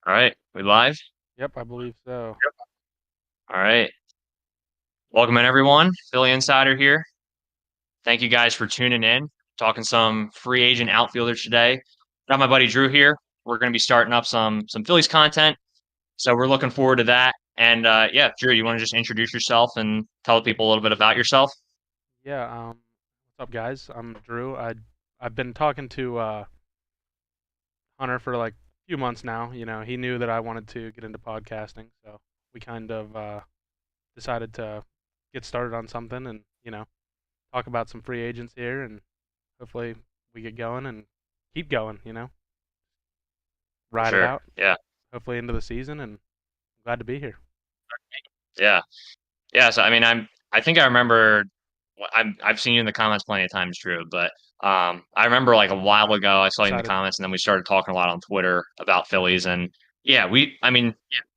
All right, we live? Yep, I believe so. All right. Welcome in, everyone. Philly Insider here. Thank you guys for tuning in. Talking some free agent outfielders today. Got my buddy Drew here. We're going to be starting up some Phillies content, so we're looking forward to that. And yeah, Drew, you want to just introduce yourself and tell people a little bit about yourself? Yeah, what's up, guys? I'm Drew. I've been talking to Hunter for like a few months now. He knew that I wanted to get into podcasting, so we kind of decided to get started on something and talk about some free agents here, and hopefully we get going and keep going. For Ride it sure. out. Yeah. Hopefully into the season, and I'm glad to be here. Yeah. Yeah. So I mean, I think I remember. I've seen you in the comments plenty of times, Drew. But I remember like a while ago, I saw you in the Excited. comments, and then we started talking a lot on Twitter about Phillies. And yeah, I mean,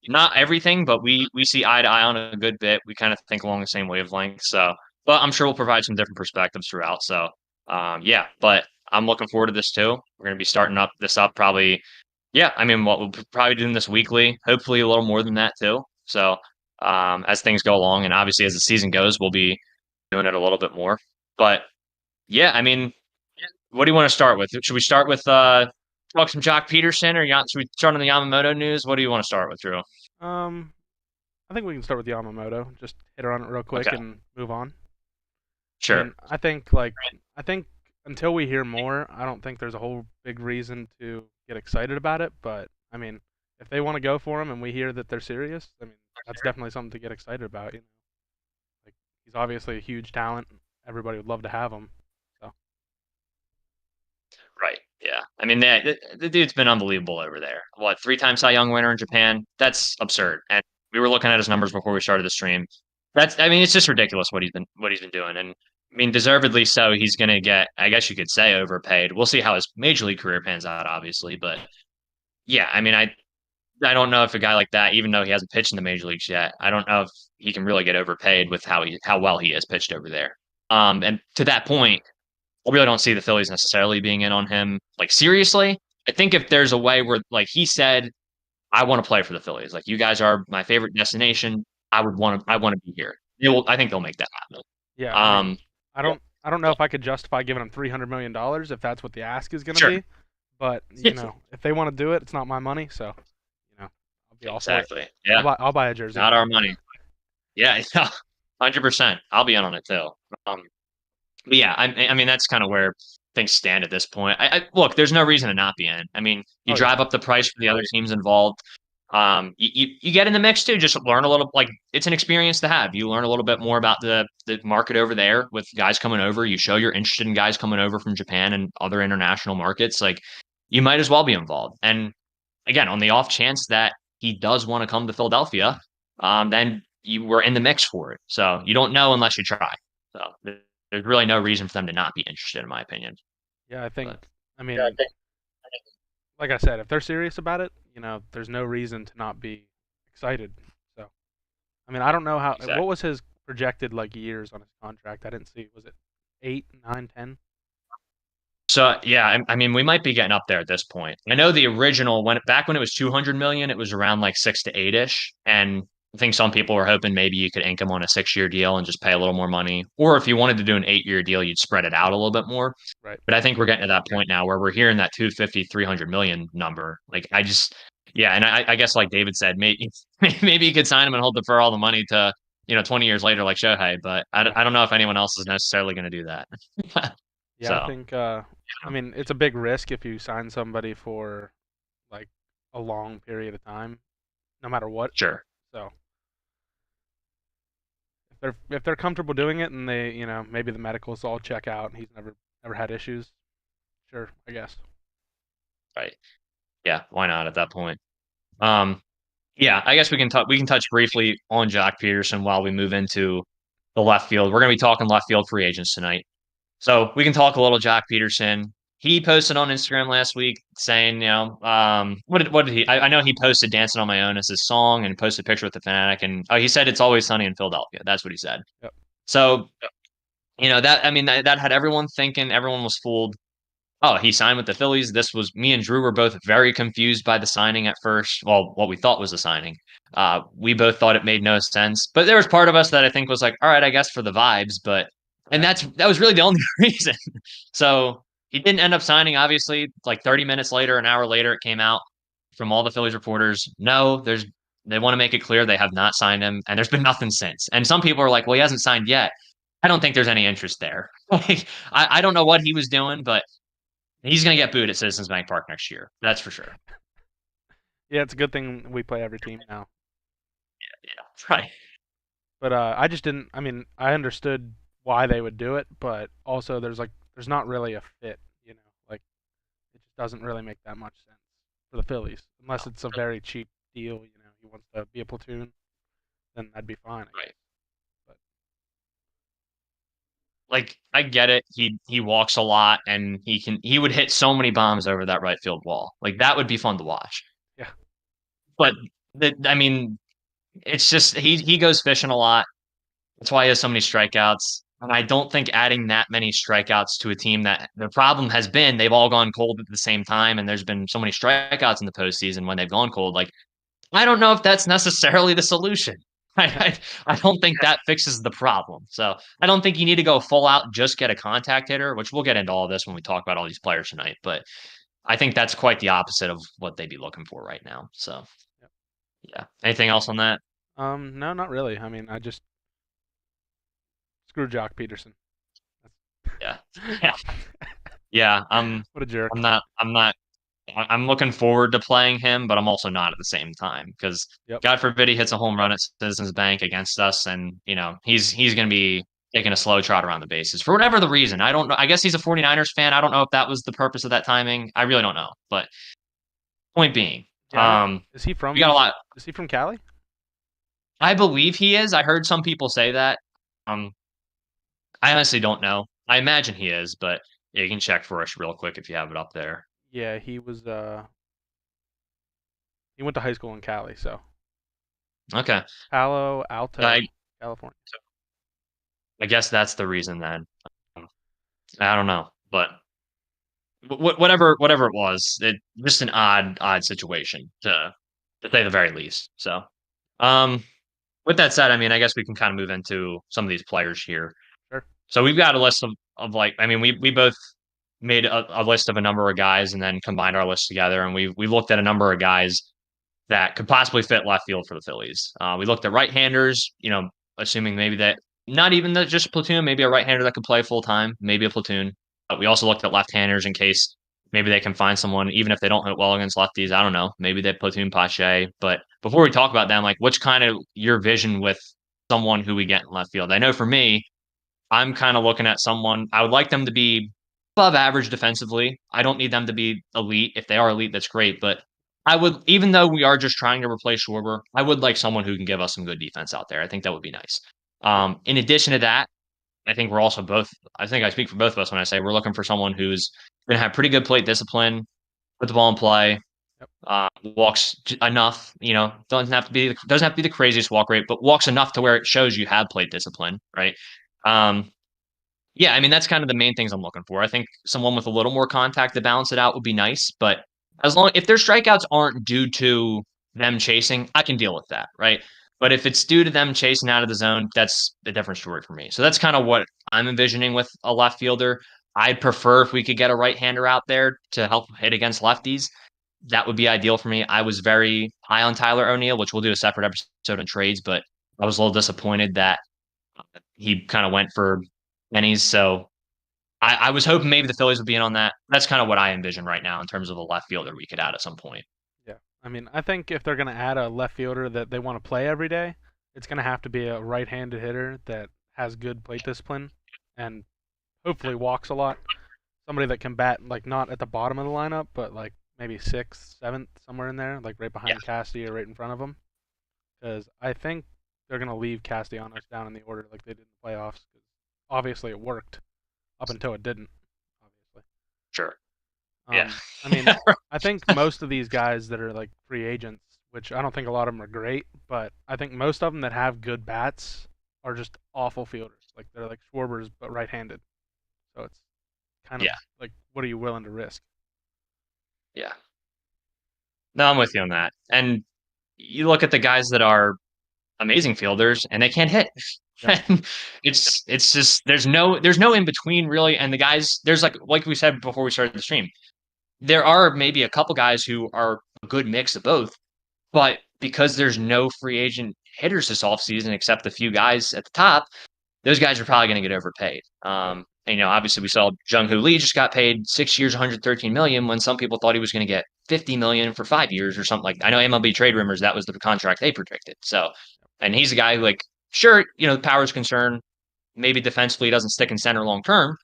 not everything, but we see eye to eye on a good bit. We kind of think along the same wavelength. So, but I'm sure we'll provide some different perspectives throughout. So, yeah. But I'm looking forward to this too. We're going to be starting this up probably. Yeah, I mean, what we'll probably doing this weekly. Hopefully, a little more than that too. So, as things go along, and obviously as the season goes, we'll be doing it a little bit more. But yeah, I mean, what do you want to start with? Should we start with talk some Jock Peterson, or should we start on the Yamamoto news? What do you want to start with, Drew? Um, I think we can start with Yamamoto. Just hit her on it real quick Okay, and move on. I sure. mean, I think until we hear more, I don't think there's a whole big reason to get excited about it. But I mean, if they want to go for him and we hear that they're serious, I mean, that's definitely something to get excited about. Like he's obviously a huge talent. Everybody would love to have him. So Right. Yeah. I mean, the dude's been unbelievable over there. What, three-time Cy Young winner in Japan? That's absurd. And we were looking at his numbers before we started the stream. I mean, it's just ridiculous what he's been doing. And I mean, deservedly so. He's going to get, I guess you could say, overpaid. We'll see how his major league career pans out, obviously. But yeah, I mean, I don't know if a guy like that, even though he hasn't pitched in the major leagues yet, I don't know if he can really get overpaid with how well he has pitched over there. And to that point, I really don't see the Phillies necessarily being in on him like seriously. I think if there's a way where like he said, I want to play for the Phillies, like you guys are my favorite destination, I want to be here. I think they'll make that happen. yeah, I mean, Um, I don't know if I could justify giving him $300 million if that's what the ask is going to sure, be. But if they want to do it, it's not my money, so I'll be all for it. exactly. Yeah, I'll buy a jersey. not our money. Yeah, 100%. I'll be in on it too. Um, But yeah, I mean that's kind of where things stand at this point. Look, there's no reason to not be in. I mean, you Oh yeah, drive up the price for the other teams involved. You get in the mix too. Just learn a little. Like it's an experience to have. You learn a little bit more about the market over there with guys coming over. You show you're interested in guys coming over from Japan and other international markets. Like you might as well be involved. And again, on the off chance that he does want to come to Philadelphia, then you were in the mix for it. So you don't know unless you try. So there's really no reason for them to not be interested, in my opinion. yeah. I think. But I mean, like I said, if they're serious about it, there's no reason to not be excited. So, I mean, I don't know how. exactly. What was his projected like years on his contract? I didn't see. Was it 8, 9, 10? So yeah, I mean, we might be getting up there at this point. I know the original when it was 200 million, it was around like 6 to 8 ish, and I think some people were hoping maybe you could ink him on a 6 year deal and just pay a little more money, or if you wanted to do an 8 year deal, you'd spread it out a little bit more. Right. But I think we're getting to that point now where we're hearing that 250, 300 million number. Like yeah, and I guess like David said, maybe maybe you could sign him and hold defer all the money to 20 years later like Shohei, but Yeah. I don't know if anyone else is necessarily going to do that. Yeah. I So think. I mean, it's a big risk if you sign somebody for like a long period of time, no matter what. sure. So if they're comfortable doing it and they maybe the medicals all check out and he's never had issues, sure, I guess. Right. Yeah, why not at that point? Um, yeah, I guess we can touch briefly on Jock Peterson while we move into the left field. We're going to be talking left field free agents tonight. So we can talk a little Jock Peterson. He posted on Instagram last week saying, what did he? I know he posted "Dancing on My Own" as his song and posted a picture with the Fanatic, and he said it's always sunny in Philadelphia. That's what he said. Yep. So that I mean that had everyone thinking, everyone was fooled. Oh, he signed with the Phillies. This was me and Drew were both very confused by the signing at first. Well, what we thought was the signing. We both thought it made no sense, but there was part of us that I think was like, all right, I guess for the vibes, but and Yeah. that was really the only reason. So he didn't end up signing. Obviously, like 30 minutes later, an hour later, it came out from all the Phillies reporters. No, they want to make it clear they have not signed him, and there's been nothing since. And some people are like, well, he hasn't signed yet. I don't think there's any interest there. Like, I don't know what he was doing, but he's going to get booed at Citizens Bank Park next year. That's for sure. Yeah, it's a good thing we play every team now. Yeah, right. But I just didn't. I mean, I understood why they would do it, but also there's not really a fit. Like it just doesn't really make that much sense for the Phillies unless it's a very cheap deal. He wants to be a platoon, then that'd be fine, I Right. guess. But Like I get it. He walks a lot and he would hit so many bombs over that right field wall. Like that would be fun to watch. yeah, But I mean, it's just he goes fishing a lot. That's why he has so many strikeouts. And I don't think adding that many strikeouts to a team that the problem has been they've all gone cold at the same time, and there's been so many strikeouts in the postseason when they've gone cold. Like I don't know if that's necessarily the solution. I don't think that fixes the problem. So I don't think you need to go full out, just get a contact hitter, which we'll get into all this when we talk about all these players tonight. But I think that's quite the opposite of what they'd be looking for right now. So yeah. yeah. Anything else on that? No, not really. I mean, I just screw Jock Peterson. Yeah. Yeah. Yeah. What a jerk. I'm looking forward to playing him, but I'm also not at the same time because Yep. God forbid he hits a home run at Citizens Bank against us, and he's going to be taking a slow trot around the bases for whatever the reason. I don't know. I guess he's a 49ers fan. I don't know if that was the purpose of that timing. I really don't know. But point being, Yeah, I don't. Is he we got a from? lot. Is he from Cali? I believe he is. I heard some people say that. Um, I honestly don't know. I imagine he is, but yeah, you can check for us real quick if you have it up there. Yeah, he was. He went to high school in Cali, so Okay. Palo I Alto, California. I guess that's the reason then. I don't know, but whatever it was, it just an odd situation to say the very least. So, um, with that said, I mean, I guess we can kind of move into some of these players here. Sure. So we've got a list of like, I mean, we both made a list of a number of guys and then combined our list together, and we looked at a number of guys that could possibly fit left field for the Phillies. We looked at right-handers, assuming maybe that not even that just platoon, maybe a right-hander that could play full time, maybe a platoon. But we also looked at left-handers in case maybe they can find someone, even if they don't hit well against lefties. I don't know. Maybe they platoon Pache. But before we talk about them, like what's kind of your vision with someone who we get in left field? I know for me, I'm kind of looking at someone. I would like them to be above average defensively. I don't need them to be elite. If they are elite, that's great. But I would, even though we are just trying to replace Schwarber, I would like someone who can give us some good defense out there. I think that would be nice. In addition to that, I think we're also both. I think I speak for both of us when I say we're looking for someone who's going to have pretty good plate discipline, put the ball in play, Yep. walks enough. Doesn't have to be the craziest walk rate, but walks enough to where it shows you have plate discipline, right? Um, yeah, I mean that's kind of the main things I'm looking for. I think someone with a little more contact to balance it out would be nice, but if their strikeouts aren't due to them chasing, I can deal with that, right? But if it's due to them chasing out of the zone, that's a different story for me. So that's kind of what I'm envisioning with a left fielder. I'd prefer if we could get a right-hander out there to help hit against lefties. That would be ideal for me. I was very high on Tyler O'Neill, which we'll do a separate episode on trades, but I was a little disappointed that he kind of went for pennies. So I was hoping maybe the Phillies would be in on that. That's kind of what I envision right now in terms of a left fielder we could add at some point. Yeah. I mean, I think if they're going to add a left fielder that they want to play every day, it's going to have to be a right-handed hitter that has good plate discipline and hopefully walks a lot. Somebody that can bat like not at the bottom of the lineup, but like maybe sixth, seventh, somewhere in there, like right Yeah, behind Casty or right in front of him. Because I think they're going to leave Castellanos down in the order like they did in the playoffs. Cause obviously, it worked up until it didn't. Obviously. sure. Yeah. I mean, I think most of these guys that are like free agents, which I don't think a lot of them are great, but I think most of them that have good bats are just awful fielders. Like they're like Schwarbers but right-handed. So it's kind of Yeah, like what are you willing to risk? yeah. No, I'm with you on that. And you look at the guys that are amazing fielders and they can't hit. Yep. And it's just there's no in between really. And the guys there's like we said before we started the stream, there are maybe a couple guys who are a good mix of both, but because there's no free agent hitters this offseason except the few guys at the top, those guys are probably going to get overpaid. Right. And, obviously we saw Jung Hoo Lee just got paid 6 years, 113 million when some people thought he was going to get 50 million for 5 years or something like that. I know MLB trade rumors that was the contract they predicted. So, and he's a guy who, like, sure, the power's concern. Maybe defensively he doesn't stick in center long term,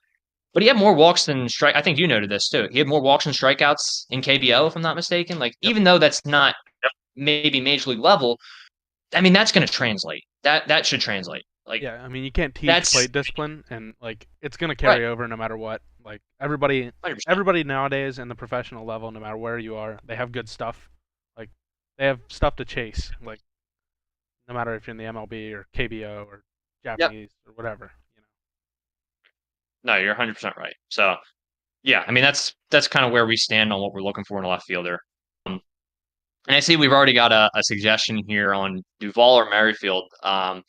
but he had more walks than strike. I think you noted this too. He had more walks and strikeouts in KBO, if I'm not mistaken. Like, Yep. even though that's not maybe major league level, I mean that's going to translate. That should translate. Like Yeah, I mean, you can't teach that's plate discipline, and like it's gonna right. carry over no matter what. Like everybody, 100%. everybody nowadays in the professional level, no matter where you are, they have good stuff. Like they have stuff to chase. Like no matter if you're in the MLB or KBO or Yep. Japanese or whatever. No, you're 100% right. So, yeah, I mean that's kind of where we stand on what we're looking for in a left fielder. And I see we've already got a suggestion here on Duvall or Merrifield. I'm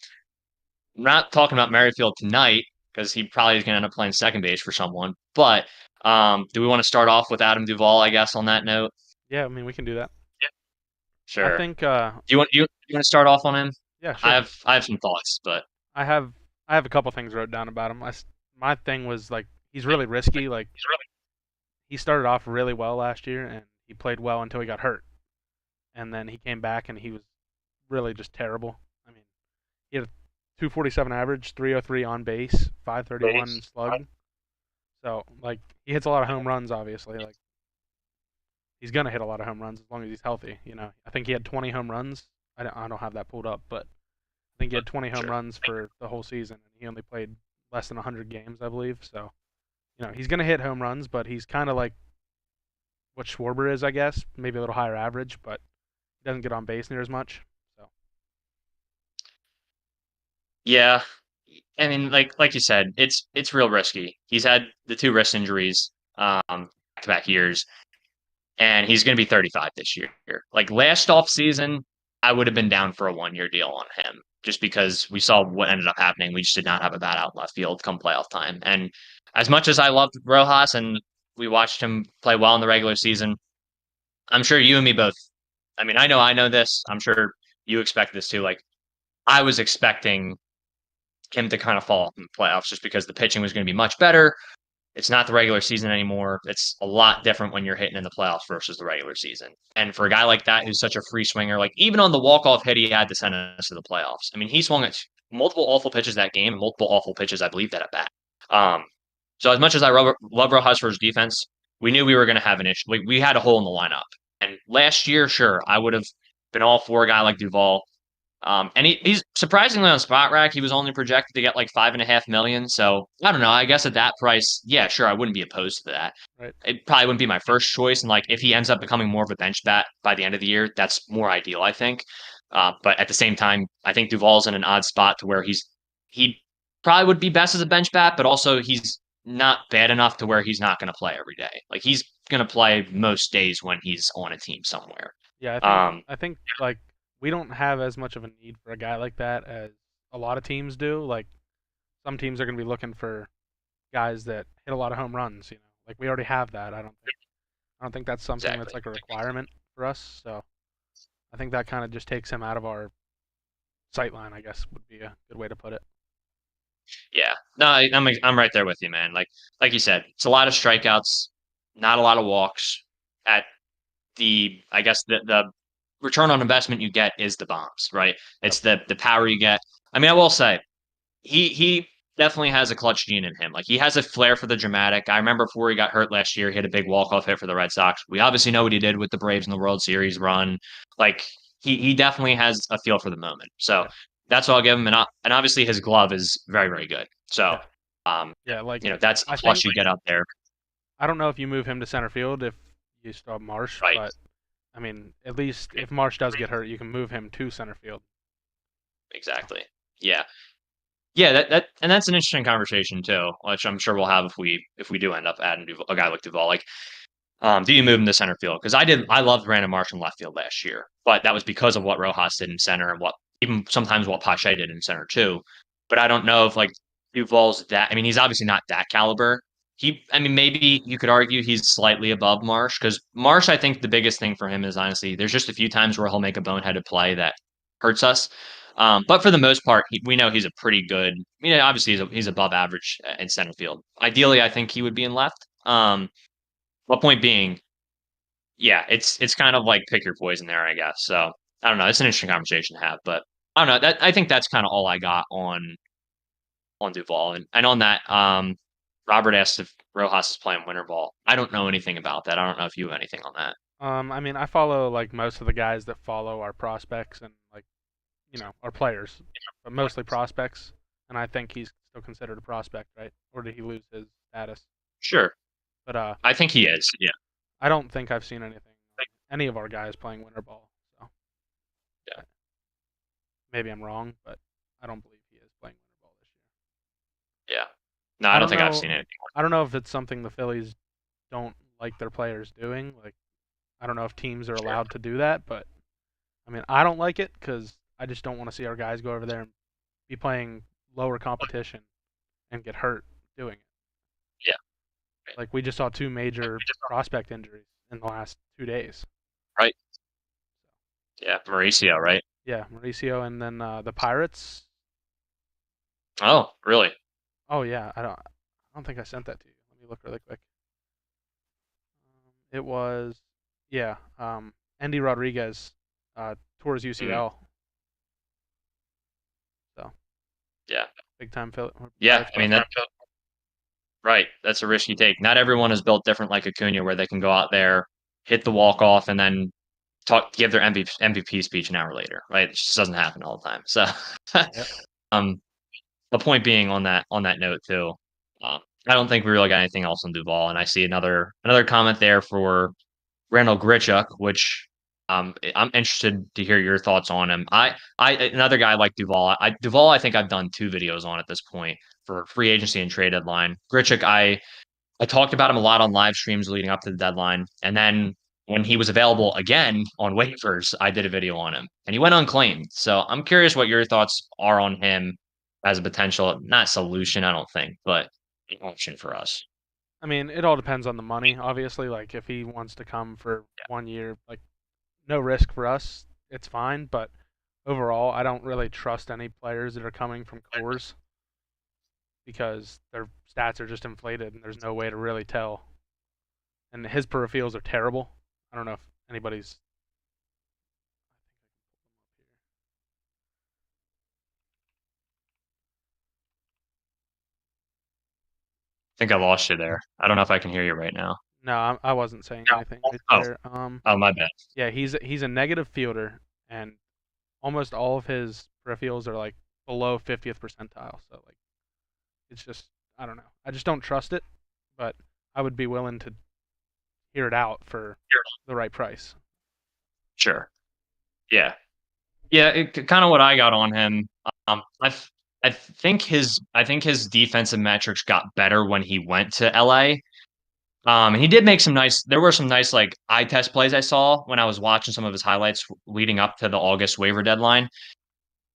not talking about Merrifield tonight because he probably is going to end up playing second base for someone. But do we want to start off with Adam Duvall? I guess on that note, Yeah, I mean we can do that. I sure. think. Do you want to start off on him? Yeah, I sure. have I have some thoughts, but I have I have a couple things wrote down about him. My thing was like he's really risky. Like he started off really well last year and he played well until he got hurt, and then he came back and he was really just terrible. I mean, he had a 247 average, 303 on base, 531 slug. So like he hits a lot of home runs. Obviously, like he's gonna hit a lot of home runs as long as he's healthy. I think he had 20 home runs. I don't have that pulled up, but I think he had 20 home sure. runs for the whole season, and he only played less than 100 games, I believe. So he's gonna hit home runs, but he's kind of like what Schwarber is, I guess, maybe a little higher average, but he doesn't get on base near as much. So Yeah, I mean, like you said, it's real risky. He's had the two wrist injuries, back-to-back years, and he's going to be 35 this year. Like last off season, I would have been down for a 1 year deal on him just because we saw what ended up happening. We just did not have a bat out in left field come playoff time. And as much as I loved Rojas and we watched him play well in the regular season, I'm sure you and me both. I mean, I know this. I'm sure you expect this too. Like I was expecting him to kind of fall off in the playoffs just because the pitching was going to be much better. It's not the regular season anymore. It's a lot different when you're hitting in the playoffs versus the regular season. And for a guy like that who's such a free swinger, like even on the walk-off hit he had to send us to the playoffs. I mean, he swung at multiple awful pitches that game and multiple awful pitches, I believe, that at bat. So as much as I love Rojas for his defense, we knew we were going to have an issue. We had a hole in the lineup. And last year, sure, I would have been all for a guy like Duvall. And he's surprisingly on Spot Rack, he was only projected to get like 5.5 million. So I don't know. I guess at that price, yeah, sure, I wouldn't be opposed to that. right, It probably wouldn't be my first choice. And like if he ends up becoming more of a bench bat by the end of the year, that's more ideal, I think. But at the same time, I think Duvall's in an odd spot to where he probably would be best as a bench bat, but also he's not bad enough to where he's not going to play every day. Like he's going to play most days when he's on a team somewhere. yeah, I think Um, I think like we don't have as much of a need for a guy like that as a lot of teams do. Like some teams are going to be looking for guys that hit a lot of home runs. Like we already have that. I don't think that's something that's exactly. like a requirement for us. So I think that kind of just takes him out of our sight line, I guess would be a good way to put it. Yeah. No, I'm right there with you, man. Like you said, it's a lot of strikeouts, not a lot of walks. At the I guess the return on investment you get is the bombs, right? Yep. It's the power you get. I mean, I will say he definitely has a clutch gene in him. Like he has a flair for the dramatic. I remember before he got hurt last year, he had a big walk-off hit for the Red Sox. We obviously know what he did with the Braves in the World Series run. Like he definitely has a feel for the moment. So Yeah. that's what I'll give him. And obviously his glove is very, very good. So Yeah. Yeah. Like that's a I plus think you get up there. I don't know if you move him to center field if you still have Marsh, Right. but I mean, at least if Marsh does get hurt, you can move him to center field. Exactly. Yeah. Yeah, and that's an interesting conversation too, which I'm sure we'll have if we do end up adding a guy like Duvall. Like, do you move him to center field? Because I loved Brandon Marsh in left field last year, but that was because of what Rojas did in center and what even sometimes what Pache did in center too. But I don't know if like Duvall's that. I mean, he's obviously not that caliber. I mean, maybe you could argue he's slightly above Marsh because Marsh, I think the biggest thing for him is honestly, there's just a few times where he'll make a boneheaded play that hurts us. But for the most part, we know he's a pretty good. Obviously he's above average in center field. Ideally, I think he would be in left. But point being, yeah, it's kind of like pick your poison there, I guess. So I don't know. It's an interesting conversation to have, but I don't know. I think that's kind of all I got on Duval, and on that, Robert asked if Rojas is playing winter ball. I don't know anything about that. I don't know if you have anything on that. I mean, I follow like most of the guys that follow our prospects and like our players, but mostly prospects. And I think he's still considered a prospect, right? Or did he lose his status? Sure, But I think he is. Yeah, I don't think I've seen anything any of our guys playing winter ball. So yeah, maybe I'm wrong, but I don't believe he is playing winter ball this yeah. No, year. I I don't don't think I've know. seen anything. I don't know if it's something the Phillies don't like their players doing. Like I don't know if teams are Sure. allowed to do that, but I mean I don't like it because I just don't want to see our guys go over there and be playing lower competition and get hurt doing it. Yeah, right. Like we just saw two major prospect injuries in the last 2 days. Right. Yeah, Mauricio, right? Yeah, Mauricio and then the Pirates. Oh, really? Oh yeah, I don't think I sent that to you. Let me look really quick. It was yeah, Andy Rodriguez tore his Mm, UCL. So yeah, big time yeah. Pirates I mean prospect. right. That's a risk you take. Not everyone is built different like Acuna, where they can go out there, hit the walk off, and then give their MVP speech an hour later. Right? It just doesn't happen all the time. So, Yep. um, the point being on that note too, I don't think we really got anything else on Duval, and I see another comment there for Randall Grichuk, which I'm interested to hear your thoughts on him. I another guy like Duval. Duval, I think I've done 2 videos on at this point for free agency and trade deadline. Grichuk, I talked about him a lot on live streams leading up to the deadline. And then when he was available again on waivers, I did a video on him and he went unclaimed. So I'm curious what your thoughts are on him as a potential, not solution, I don't think, but an option for us. I mean, it all depends on the money, obviously. Like if he wants to come for 1 year, like no risk for us, it's fine. But overall, I don't really trust any players that are coming from cores because their stats are just inflated and there's no way to really tell. And his peripherals are terrible. I don't know if anybody's. I think I lost you there. I don't know if I can hear you right now. No, I wasn't saying anything right Oh, there. oh, my bad. Yeah, he's a negative fielder, and almost all of his peripherals are like below 50th percentile. So like, it's just I don't know. I just don't trust it, but I would be willing to hear it out for the right price. Sure. Yeah. Yeah, kind of what I got on him. I think his defensive metrics got better when he went to LA. And he did make some nice. There were some nice like eye test plays I saw when I was watching some of his highlights leading up to the August waiver deadline.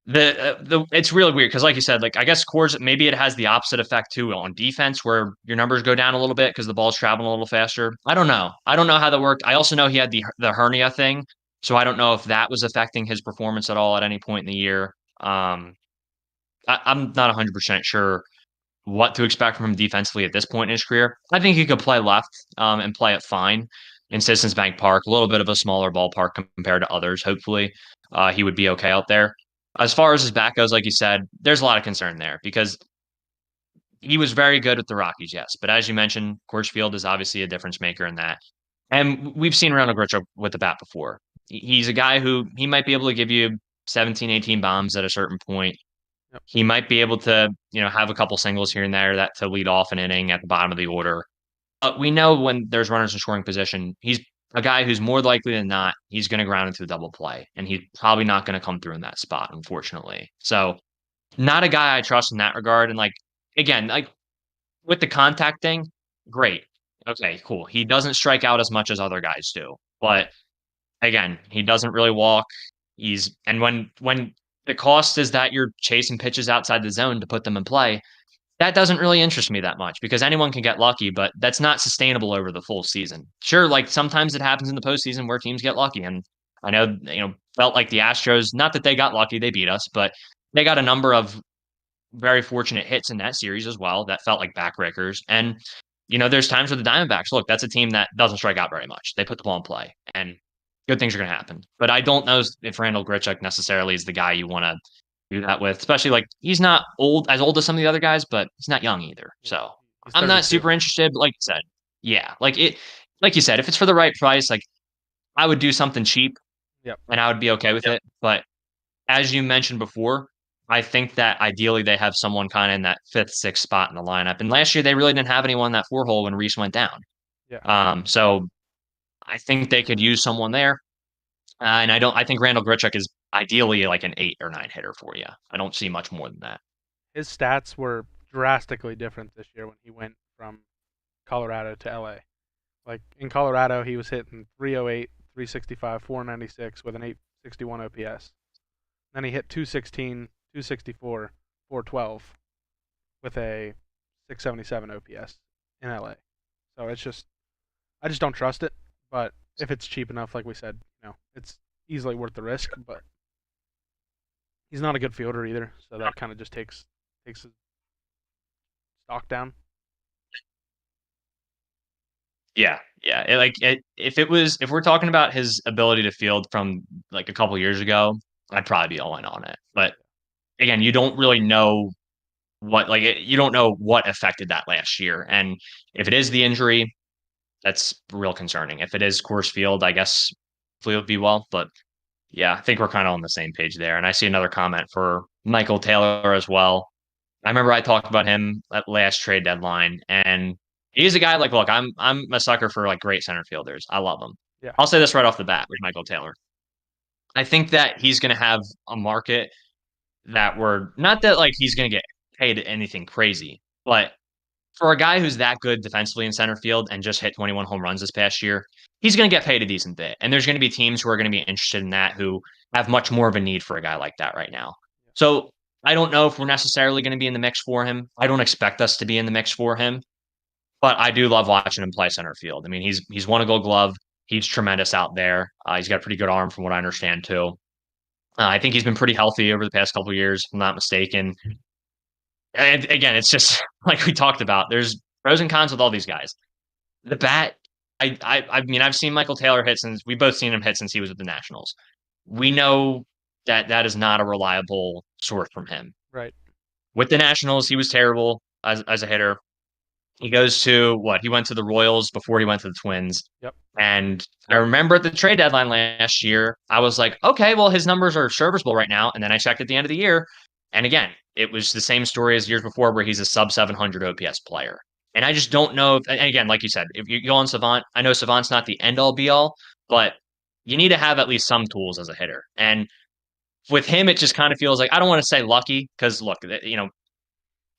The it's really weird because like you said, like I guess Coors maybe it has the opposite effect too on defense where your numbers go down a little bit because the ball's traveling a little faster. I don't know. I don't know how that worked. I also know he had the hernia thing, so I don't know if that was affecting his performance at all at any point in the year. I'm not 100% sure what to expect from him defensively at this point in his career. I think he could play left and play it fine in Citizens Bank Park, a little bit of a smaller ballpark compared to others. Hopefully, he would be okay out there. As far as his back goes, like you said, there's a lot of concern there because he was very good with the Rockies, yes. But as you mentioned, Coors Field is obviously a difference maker in that. And we've seen Ronald Grichuk with the bat before. He's a guy who he might be able to give you 17, 18 bombs at a certain point. Yep. He might be able to, have a couple singles here and there that to lead off an inning at the bottom of the order. But we know when there's runners in scoring position, he's a guy who's more likely than not, he's going to ground into a double play, and he's probably not going to come through in that spot, unfortunately. So not a guy I trust in that regard. And like again, like with the contact thing, great. Okay, cool. He doesn't strike out as much as other guys do. But again, he doesn't really walk. He's and when the cost is that you're chasing pitches outside the zone to put them in play, that doesn't really interest me that much because anyone can get lucky, but that's not sustainable over the full season. Sure, like sometimes it happens in the postseason where teams get lucky, and I know felt like the Astros. Not that they got lucky, they beat us, but they got a number of very fortunate hits in that series as well that felt like backbreakers. And there's times where the Diamondbacks look. That's a team that doesn't strike out very much. They put the ball in play, and good things are going to happen. But I don't know if Randall Grichuk necessarily is the guy you want to do that with, especially like he's not old as some of the other guys, but he's not young either. Yeah, So he's I'm not 32. super interested. But like you said, yeah, like you said, if it's for the right price, like I would do something cheap Yep. and I would be okay with it. But as you mentioned before, I think that ideally they have someone kind of in that fifth, sixth spot in the lineup. And last year they really didn't have anyone in that four hole when Reese went down. Yeah. So I think they could use someone there. And I think Randall Grichuk is ideally like an 8 or 9 hitter for you. I don't see much more than that. His stats were drastically different this year when he went from Colorado to LA. Like in Colorado, he was hitting 308, 365, 496 with an 861 OPS. Then he hit 216, 264, 412 with a 677 OPS in LA. So I just don't trust it. But if it's cheap enough, like we said, it's easily worth the risk. But he's not a good fielder either, so that kind of just takes his stock down. Yeah, yeah. If we're talking about his ability to field from like a couple years ago, I'd probably be all in on it. But again, you don't really know you don't know what affected that last year. And if it is the injury, that's real concerning. If it is Coors Field, I guess hopefully it'll be well. But yeah, I think we're kind of on the same page there. And I see another comment for Michael Taylor as well. I remember I talked about him at last trade deadline, and he's a guy like, look, I'm a sucker for like great center fielders. I love them. Yeah, I'll say this right off the bat with Michael Taylor. I think that he's going to have a market that we're not that like he's going to get paid anything crazy, but for a guy who's that good defensively in center field and just hit 21 home runs this past year, he's going to get paid a decent bit. And there's going to be teams who are going to be interested in that who have much more of a need for a guy like that right now. So I don't know if we're necessarily going to be in the mix for him. I don't expect us to be in the mix for him, but I do love watching him play center field. I mean, he's won a Gold Glove. He's tremendous out there. He's got a pretty good arm, from what I understand too. I think he's been pretty healthy over the past couple of years, if I'm not mistaken. And again, it's just like we talked about. There's pros and cons with all these guys. The bat, I mean, I've seen Michael Taylor hit since we've both seen him hit since he was with the Nationals. We know that that is not a reliable source from him. right. With the Nationals, he was terrible as a hitter. He goes to what? He went to the Royals before he went to the Twins. Yep. And I remember at the trade deadline last year, I was like, okay, well, his numbers are serviceable right now. And then I checked at the end of the year. And again, it was the same story as years before where he's a sub 700 OPS player. And I just don't know. And again, like you said, if you go on Savant, I know Savant's not the end all be all, but you need to have at least some tools as a hitter. And with him, it just kind of feels like I don't want to say lucky because look,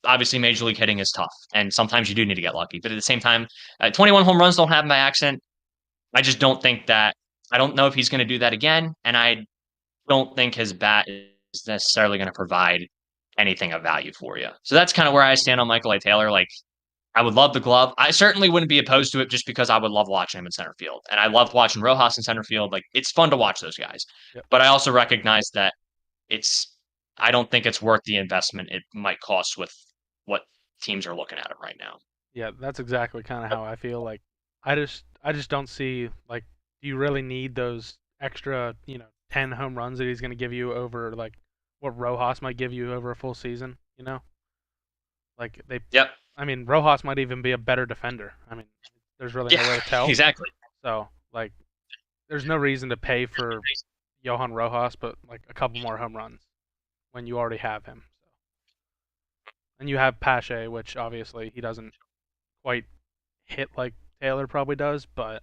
obviously major league hitting is tough and sometimes you do need to get lucky, but at the same time 21 home runs don't happen by accident. I just don't think that I don't know if he's going to do that again, and I don't think his bat is necessarily going to provide anything of value for you. So that's kind of where I stand on Michael A. Taylor. Like I would love the glove. I certainly wouldn't be opposed to it just because I would love watching him in center field, and I love watching Rojas in center field. Like it's fun to watch those guys, Yep. but I also recognize that it's I don't think it's worth the investment it might cost with what teams are looking at him right now. Yeah, that's exactly kind of how I feel. Like, I just don't see like, do you really need those extra, 10 home runs that he's going to give you over like what Rojas might give you over a full season? Like Yep. I mean, Rojas might even be a better defender. I mean, there's really no Yeah. way to tell. Exactly. So like, there's no reason to pay for Johan Rojas, but like a couple more home runs when you already have him. So. And you have Pache, which obviously he doesn't quite hit like Taylor probably does, but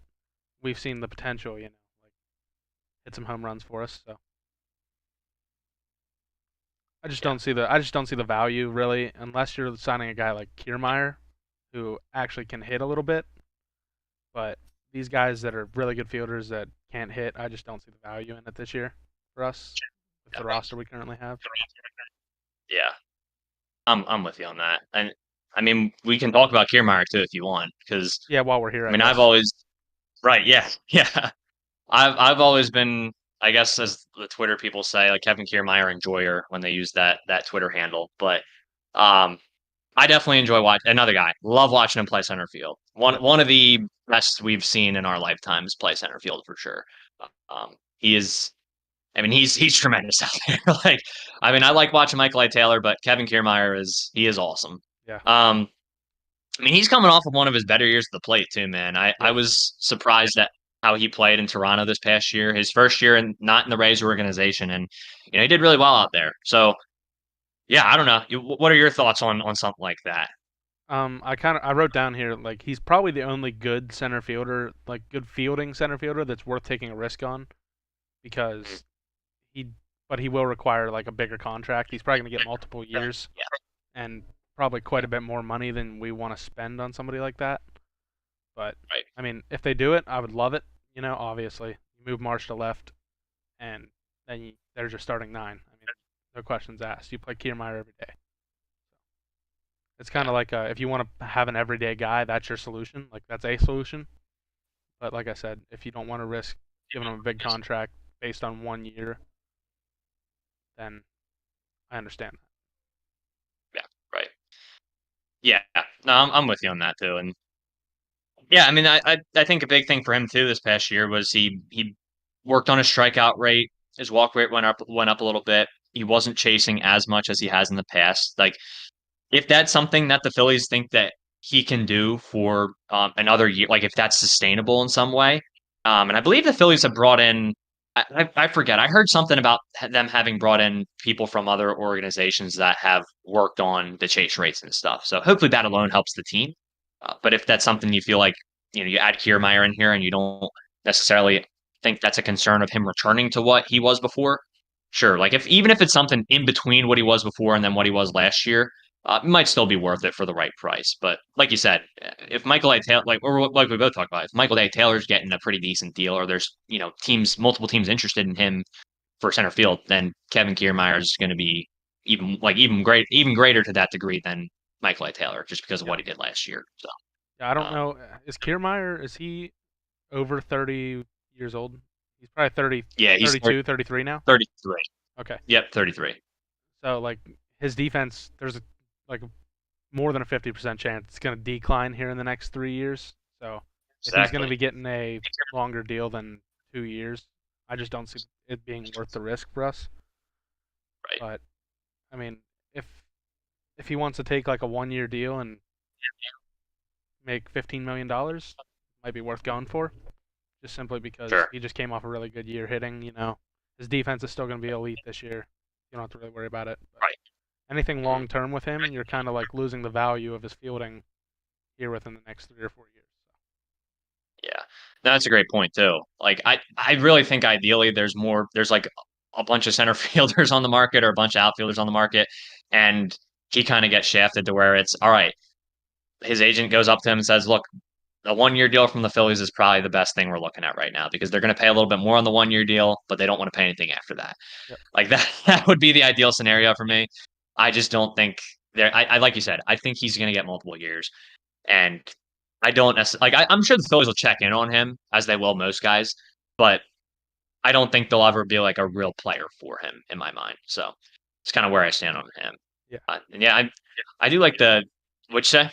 we've seen the potential, like hit some home runs for us. So Yeah, I just don't see the value really unless you're signing a guy like Kiermaier who actually can hit a little bit. But these guys that are really good fielders that can't hit, I just don't see the value in it this year for us with yeah, the roster we currently have. yeah. I'm with you on that, and I mean we can talk about Kiermaier too if you want, because Yeah, while we're here, I I mean I've guess. always right, yeah, yeah. I've always been, I guess, as the Twitter people say, like Kevin Kiermaier enjoyer when they use that Twitter handle. But um, I definitely enjoy watching another guy. Love watching him play center field. Yep. One of the best we've seen in our lifetimes play center field for sure. He is. I mean, he's tremendous out there. Like, I mean, I like watching Michael A. Taylor, but Kevin Kiermaier is awesome. Yeah. Um, I mean, he's coming off of one of his better years at the plate too, man. I Yep. was surprised at how he played in Toronto this past year. His first year and not in the Rays organization, and he did really well out there. So yeah, I don't know. What are your thoughts on something like that? I wrote down here like he's probably the only good center fielder, like good fielding center fielder that's worth taking a risk on Mm, because he, but he will require like a bigger contract. He's probably gonna get multiple years yeah, and probably quite a bit more money than we want to spend on somebody like that. But right. I mean, if they do it, I would love it. Obviously, you move Marsh to left, and then there's your starting nine. I mean, no questions asked. You play Kiermaier every day. It's kind Yeah, of like if you want to have an everyday guy, that's your solution. Like that's a solution. But like I said, if you don't want to risk giving him a big contract based on 1 year, then I understand yeah, right. Yeah, no, I'm with you on that too. And yeah, I mean, I think a big thing for him too this past year was he worked on his strikeout rate. His walk rate went up a little bit. He wasn't chasing as much as he has in the past. Like if that's something that the Phillies think that he can do for another year, like if that's sustainable in some way, and I believe the Phillies have brought in, I forget, I heard something about them having brought in people from other organizations that have worked on the chase rates and stuff. So hopefully that alone helps the team. But if that's something you feel like, you add Kiermaier in here and you don't necessarily think that's a concern of him returning to what he was before, sure. Like if even if it's something in between what he was before and then what he was last year, it might still be worth it for the right price. But like you said, if Michael A. Taylor, like we both talked about, if Michael A. Taylor's getting a pretty decent deal, or there's multiple teams interested in him for center field, then Kevin Kiermaier is going to be even greater to that degree than Michael A. Taylor, just because of that. Yeah. what he did last year. So Yeah. I don't um, know. Is Kiermaier, is he over 30 years old? He's probably 30, yeah, he's 32, 33 now. 33. Okay. Yep, 33. So like his defense, there's like more than a 50% chance it's going to decline here in the next 3 years. So if he's going to Exactly. be getting a longer deal than 2 years, I just don't see it being worth the risk for us. Right. But I mean, if if he wants to take like a 1 year deal and make $15 million, might be worth going for. Just simply because Sure. he just came off a really good year hitting. His defense is still going to be elite this year. You don't have to really worry about it. But Right. anything Mhm. long term with him, you're kind of like losing the value of his fielding here within the next 3 or 4 years. Yeah. No, that's a great point too. Like I really think ideally there's like a bunch of center fielders on the market or a bunch of outfielders on the market, and he kind of gets shafted to where it's all right. His agent goes up to him and says, "Look, a 1 year deal from the Phillies is probably the best thing we're looking at right now because they're going to pay a little bit more on the 1 year deal, but they don't want to pay anything after that." Yep. Like that that would be the ideal scenario for me. I just don't think there. I like you said, I think he's going to get multiple years. And I don't necessarily like. I'm sure the Phillies will check in on him as they will most guys, but I don't think they'll ever be like a real player for him in my mind. So it's kind of where I stand on him. Yeah. And yeah, I do like the which say.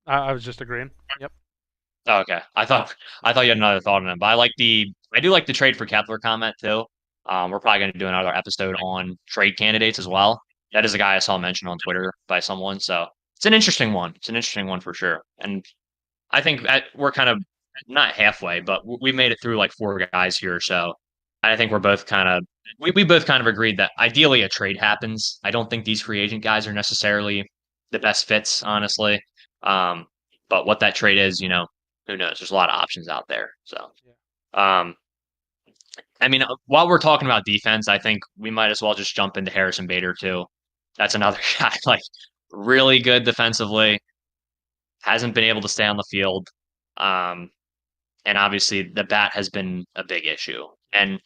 I was just agreeing. Yep. Oh, okay, I thought you had another thought on him, but I do like the trade for Kepler comment too. We're probably going to do another episode on trade candidates as well. That is a guy I saw mentioned on Twitter by someone, so it's an interesting one. It's an interesting one for sure. And I think that we're kind of not halfway, but we made it through like four guys here or so. I think we're both kind of we both kind of agreed that ideally a trade happens. I don't think these free agent guys are necessarily the best fits, honestly. Um, but what that trade is, who knows? There's a lot of options out there. So, Yeah. um, I mean, while we're talking about defense, I think we might as well just jump into Harrison Bader too. That's another guy like really good defensively, hasn't been able to stay on the field. Um, and obviously the bat has been a big issue. And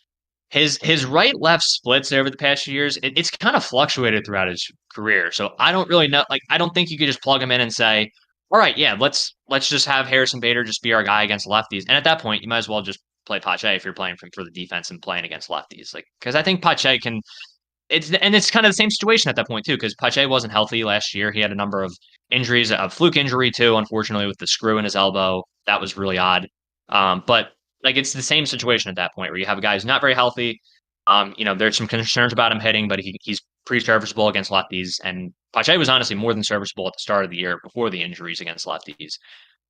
his right left splits over the past few years, it's kind of fluctuated throughout his career. So I don't really know. Like I don't think you could just plug him in and say, all right, yeah, let's just have Harrison Bader just be our guy against lefties. And at that point, you might as well just play Pache if you're playing for the defense and playing against lefties. Like because I think Pache can it's kind of the same situation at that point too, because Pache wasn't healthy last year. He had a number of injuries, a fluke injury too, unfortunately, with the screw in his elbow. That was really odd. But like it's the same situation at that point where you have a guy who's not very healthy. There's some concerns about him hitting, but he's pretty serviceable against lefties. And Pache was honestly more than serviceable at the start of the year before the injuries against lefties.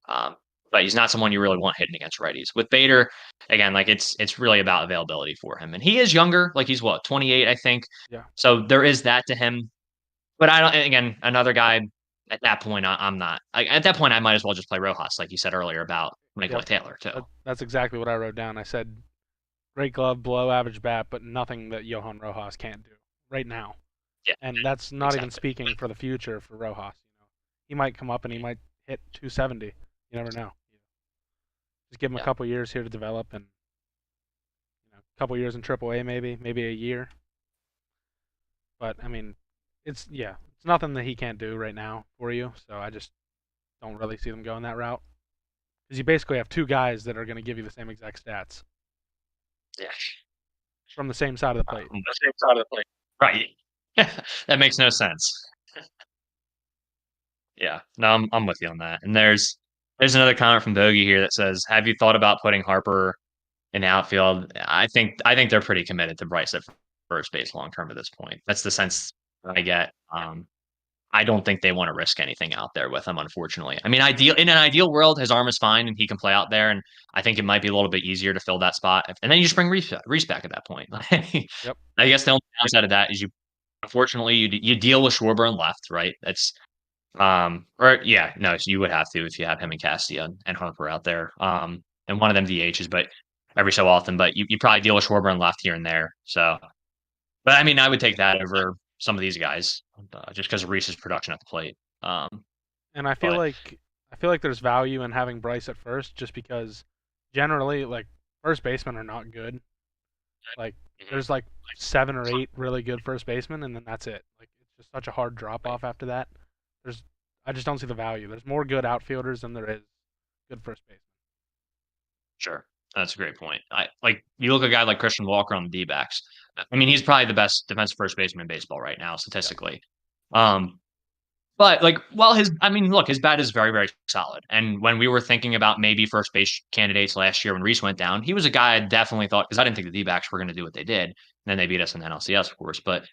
Um, but he's not someone you really want hitting against righties. With Bader, again, like it's really about availability for him. And he is younger, like he's what, 28, I think. Yeah. So there is that to him. But I don't again, another guy at that point I'm not. At that point I might as well just play Rojas, like you said earlier about Michael Yep. Taylor too. That's exactly what I wrote down. I said great glove, below average bat, but nothing that Johan Rojas can't do right now. Yeah, And that's not even exactly. speaking for the future for Rojas. He might come up and he might hit 270. You never know. Just give him a Yeah. couple years here to develop, and a couple years in AAA, maybe a year. But I mean, it's nothing that he can't do right now for you. So I just don't really see them going that route because you basically have two guys that are going to give you the same exact stats Yeah. from the same side of the plate. The same side of the plate. Right. That makes no sense. Yeah. No, I'm with you on that. And there's another comment from Bogey here that says, "Have you thought about putting Harper in the outfield?" I think they're pretty committed to Bryce at first base long term at this point. That's the sense that I get. I don't think they want to risk anything out there with him, unfortunately. I mean, in an ideal world, his arm is fine and he can play out there, and I think it might be a little bit easier to fill that spot. And then you just bring Reese back at that point. Yep. I guess the only downside of that is unfortunately, you deal with Schwarber and left, right? That's or yeah, no, so you would have to if you have him and Cassia and Harper out there. And one of them DHs, but every so often. But you probably deal with Schwarber and left here and there. So, but I mean, I would take that over some of these guys just because of Reese's production at the plate. Um, And but I feel like there's value in having Bryce at first, just because generally like first basemen are not good. Like mhm, there's like 7 or 8 really good first basemen, and then that's it. Like it's just such a hard drop right, off after that. There's I just don't see the value. There's more good outfielders than there is good first basemen. sure, that's a great point. I like you look at a guy like Christian Walker on the D-backs. I mean, he's probably the best defensive first baseman in baseball right now, Yeah. statistically. Um, But like, well, I mean, look, his bat is very, very solid. And when we were thinking about maybe first base candidates last year when Reese went down, he was a guy I definitely thought because I didn't think the D-backs were going to do what they did. And then they beat us in the NLCS, of course. But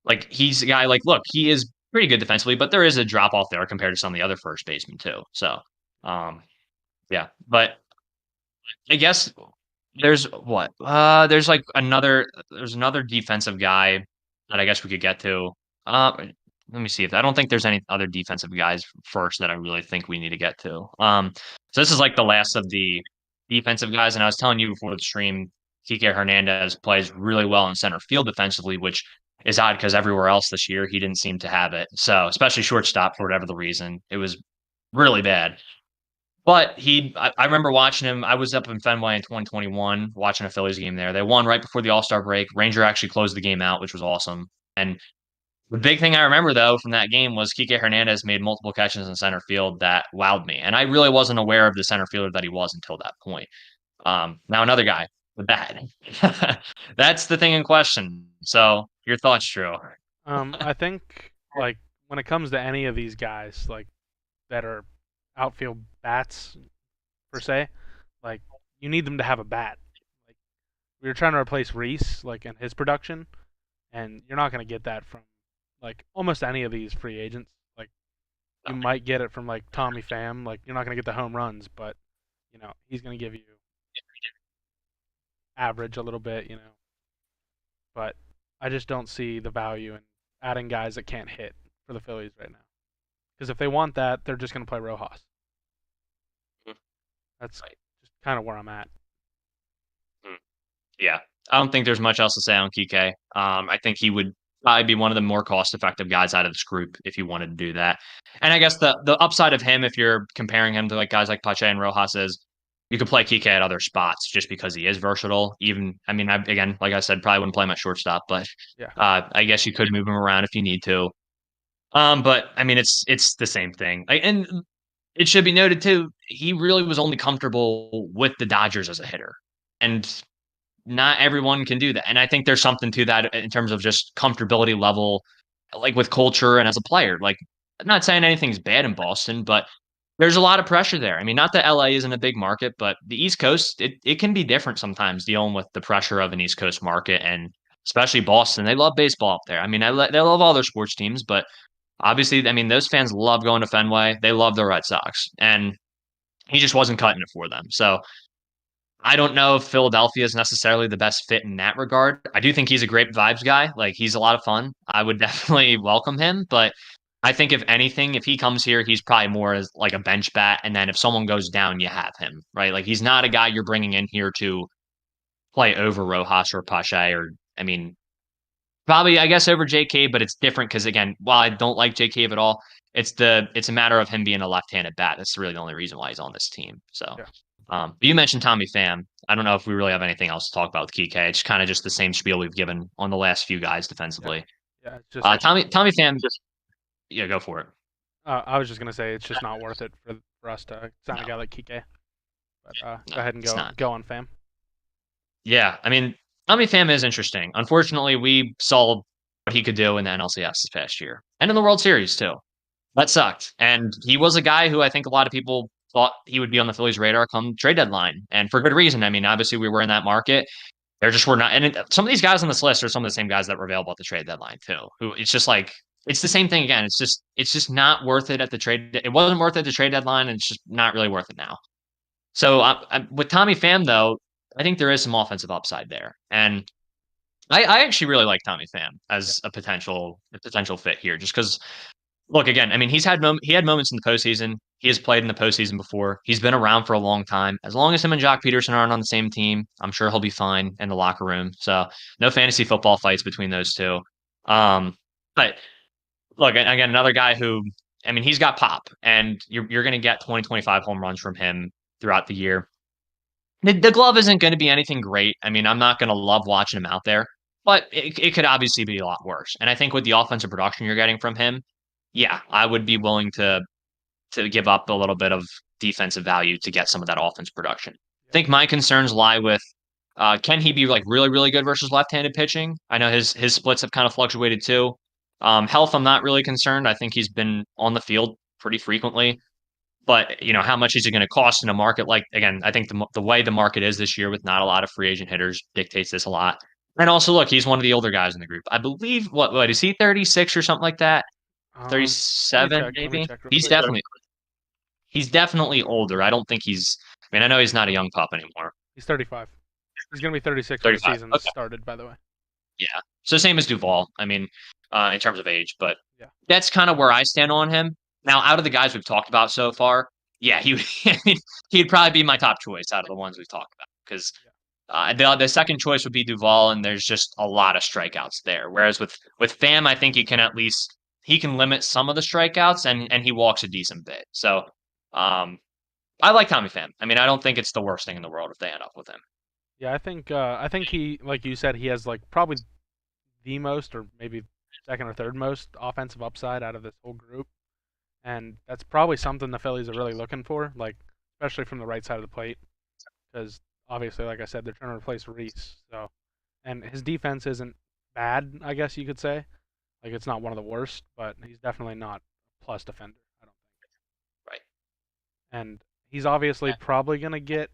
like, he's a guy like, look, he is pretty good defensively, but there is a drop off there compared to some of the other first basemen too. So, um, yeah. But I guess there's what? There's another defensive guy that I guess we could get to. Let me see if I don't think there's any other defensive guys first that I really think we need to get to. So this is like the last of the defensive guys, and I was telling you before the stream, Kike Hernandez plays really well in center field defensively, which is odd because everywhere else this year he didn't seem to have it. So especially shortstop for whatever the reason, it was really bad. But I remember watching him. I was up in Fenway in 2021 watching a Phillies game there. They won right before the All Star break. Ranger actually closed the game out, which was awesome. And the big thing I remember though from that game was Kike Hernandez made multiple catches in center field that wowed me, and I really wasn't aware of the center fielder that he was until that point. Now another guy with that. That's the thing in question. So your thoughts, Drew? I think like when it comes to any of these guys like that are outfield bats per se, like you need them to have a bat. Like we were trying to replace Reese like in his production, and you're not going to get that from like almost any of these free agents. Like you might get it from like Tommy Pham. Like you're not going to get the home runs, but he's going to give you average a little bit. But I just don't see the value in adding guys that can't hit for the Phillies right now. Because if they want that, they're just going to play Rojas. That's Right. just kind of where I'm at. Yeah. I don't think there's much else to say on Kike. I think he would. probably be one of the more cost-effective guys out of this group if you wanted to do that. And I guess the upside of him, if you're comparing him to like guys like Pache and Rojas, is you could play Kike at other spots just because he is versatile. Even, I mean, again, like I said, probably wouldn't play him at shortstop, but Yeah. I guess you could move him around if you need to. But I mean, it's the same thing. And it should be noted too, he really was only comfortable with the Dodgers as a hitter, and not everyone can do that. And I think there's something to that in terms of just comfortability level, like with culture and as a player. Like, I'm not saying anything's bad in Boston, but there's a lot of pressure there. I mean, not that LA isn't a big market, but the East Coast, it can be different sometimes dealing with the pressure of an East Coast market, and especially Boston. They love baseball up there. I mean, they love all their sports teams, but obviously, I mean, those fans love going to Fenway. They love the Red Sox, and he just wasn't cutting it for them. So I don't know if Philadelphia is necessarily the best fit in that regard. I do think he's a great vibes guy. Like, he's a lot of fun. I would definitely welcome him, but I think if anything, if he comes here, he's probably more as like a bench bat. And then if someone goes down, you have him, right? Like, he's not a guy you're bringing in here to play over Rojas or Pache, or I mean, probably I guess over JK, but it's different because again, while I don't like JK at all, it's a matter of him being a left-handed bat. That's really the only reason why he's on this team. So, Yeah. but you mentioned Tommy Pham. I don't know if we really have anything else to talk about with Kike. It's kind of just the same spiel we've given on the last few guys Yeah. defensively. Yeah. It's just Tommy Pham, just yeah, go for it. I was just gonna say it's just not worth it for us to sign a No, guy like Kike. But no, go ahead and it's not. go on, fam. Yeah, I mean, Tommy Pham is interesting. Unfortunately, we saw what he could do in the NLCS this past year and in the World Series too. That sucked. And he was a guy who I think a lot of people thought he would be on the Phillies' radar come trade deadline, and for good reason. I mean, obviously we were in that market. There just were not, and some of these guys on this list are some of the same guys that were available at the trade deadline too. Who it's just like it's the same thing again. It's just not worth it at the trade. It wasn't worth it at the trade deadline, and it's just not really worth it now. So with Tommy Pham though, I think there is some offensive upside there, and I actually really like Tommy Pham Yeah. as a potential fit here, just because look, again, I mean, he had moments in the postseason. He has played in the postseason before. He's been around for a long time. As long as him and Jock Peterson aren't on the same team, I'm sure he'll be fine in the locker room. So no fantasy football fights between those two. Um, but look, again, another guy who, I mean, he's got pop, and you're going to get 20, 25 home runs from him throughout the year. The glove isn't going to be anything great. I mean, I'm not going to love watching him out there, but it could obviously be a lot worse. And I think with the offensive production you're getting from him, yeah, I would be willing to give up a little bit of defensive value to get some of that offense production. I Yeah. think my concerns lie with can he be like really, really good versus left-handed pitching? I know his splits have kind of fluctuated too. Health, I'm not really concerned. I think he's been on the field pretty frequently. But how much is it going to cost in a market like again? I think the way the market is this year with not a lot of free agent hitters dictates this a lot. And also, look, he's one of the older guys in the group. I believe what is he 36 or something like that? Let me 37 check. Let me maybe. check real He's quick. definitely older. I don't think he's. I mean, I know he's not a young pup anymore. He's 35. He's gonna be 36 when the 35. season Okay. started. By the way. Yeah. So same as Duval. I mean, in terms of age, but Yeah. that's kind of where I stand on him. Now, out of the guys we've talked about so far, yeah, I mean, he'd probably be my top choice out of the ones we've talked about because Yeah. the second choice would be Duval, and there's just a lot of strikeouts there. Whereas with Pham, I think he can limit some of the strikeouts, and he walks a decent bit. So, um, I like Tommy Pham. I mean, I don't think it's the worst thing in the world if they end up with him. Yeah. I think he, like you said, he has like probably the most, or maybe second or third most offensive upside out of this whole group, and that's probably something the Phillies are really looking for, like especially from the right side of the plate, because obviously, like I said, they're trying to replace Reese. So, and his defense isn't bad, I guess you could say. Like it's not one of the worst, but he's definitely not a plus defender. I don't think. Right. And he's obviously probably gonna get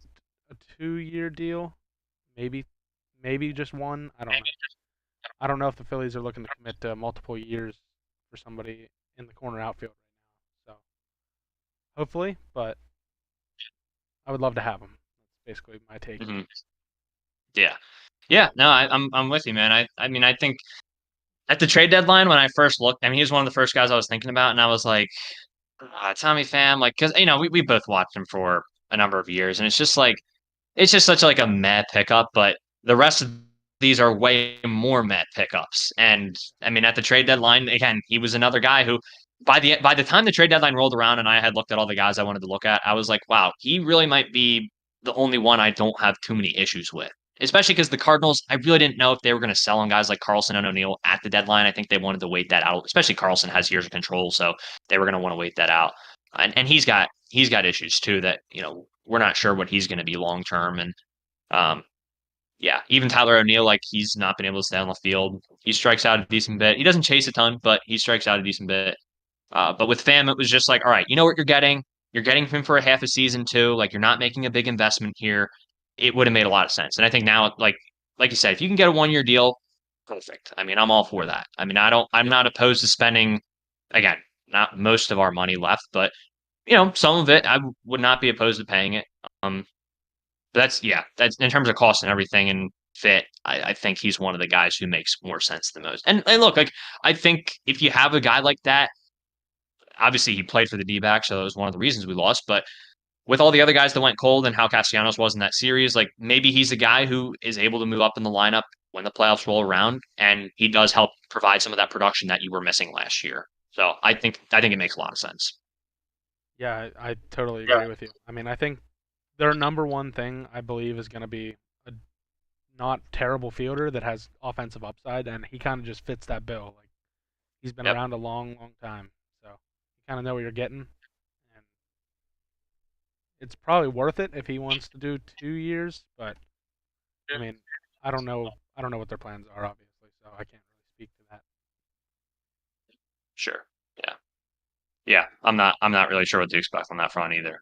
a 2-year deal, maybe, maybe just one. I don't know. I don't know if the Phillies are looking to commit to multiple years for somebody in the corner outfield right now. So hopefully, but I would love to have him. That's basically my take. Hmm. Yeah. Yeah. No, I'm with you, man. I mean, I think at the trade deadline when I first looked, I mean, he was one of the first guys I was thinking about, and I was like, Tommy Pham, like, because we both watched him for a number of years, and it's just like it's just such like a meh pickup, but the rest of these are way more Met pickups. And I mean, at the trade deadline, again, he was another guy who, by the time the trade deadline rolled around and I had looked at all the guys I wanted to look at, I was like, wow, he really might be the only one I don't have too many issues with. Especially because the Cardinals, I really didn't know if they were going to sell on guys like Carlson and O'Neill at the deadline. I think they wanted to wait that out. Especially Carlson has years of control, so they were going to want to wait that out. And he's got issues too that we're not sure what he's going to be long term. And um, yeah, even Tyler O'Neill, like he's not been able to stay on the field. He strikes out a decent bit. He doesn't chase a ton, but he strikes out a decent bit. But with Pham, it was just like, all right, you know what you're getting. You're getting him for a half a season too. Like you're not making a big investment here. It would have made a lot of sense. And I think now, like you said, if you can get a 1 year deal, perfect. I mean, I'm all for that. I mean, I'm Yep. not opposed to spending again, not most of our money left, but some of it I would not be opposed to paying it. Um, but that's in terms of cost and everything and fit. I think he's one of the guys who makes more sense than most. And look, like I think if you have a guy like that, obviously he played for the D-back, so that was one of the reasons we lost. But with all the other guys that went cold and how Castellanos was in that series, like maybe he's a guy who is able to move up in the lineup when the playoffs roll around, and he does help provide some of that production that you were missing last year. So I think it makes a lot of sense. Yeah, I totally Yeah. agree with you. I mean, I think their number one thing I believe is going to be a not terrible fielder that has offensive upside, and he kind of just fits that bill. Like he's been Yep. around a long, long time, so you kind of know what you're getting, and it's probably worth it if he wants to do 2 years. But I mean, I don't know. I don't know what their plans are, obviously, so I can't really speak to that. Sure. Yeah. Yeah. I'm not really sure what to expect on that front either.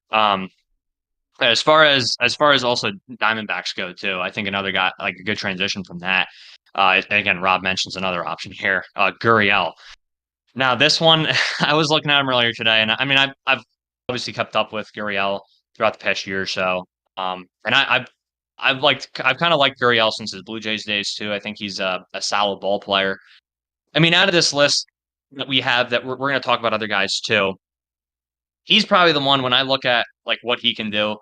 As far as also Diamondbacks go too, I think another guy like a good transition from that. Again, Rob mentions another option here, Gurriel. Now this one, I was looking at him earlier today, and I mean I've obviously kept up with Gurriel throughout the past year or so. And I've kind of liked Gurriel since his Blue Jays days too. I think he's a solid ball player. I mean, out of this list that we have, that we're going to talk about other guys too. He's probably the one when I look at like what he can do.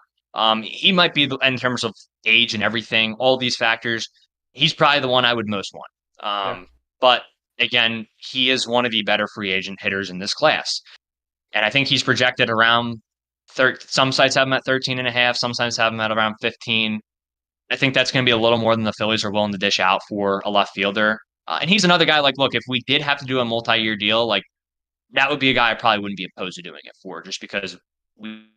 He might be in terms of age and everything, all these factors. He's probably the one I would most want. Yeah, But again, he is one of the better free agent hitters in this class, and I think he's projected around. Some sites have him at 13 and a half. Some sites have him at around 15. I think that's going to be a little more than the Phillies are willing to dish out for a left fielder. And he's another guy. Like, look, if we did have to do a multi-year deal, like that would be a guy I probably wouldn't be opposed to doing it for, just because we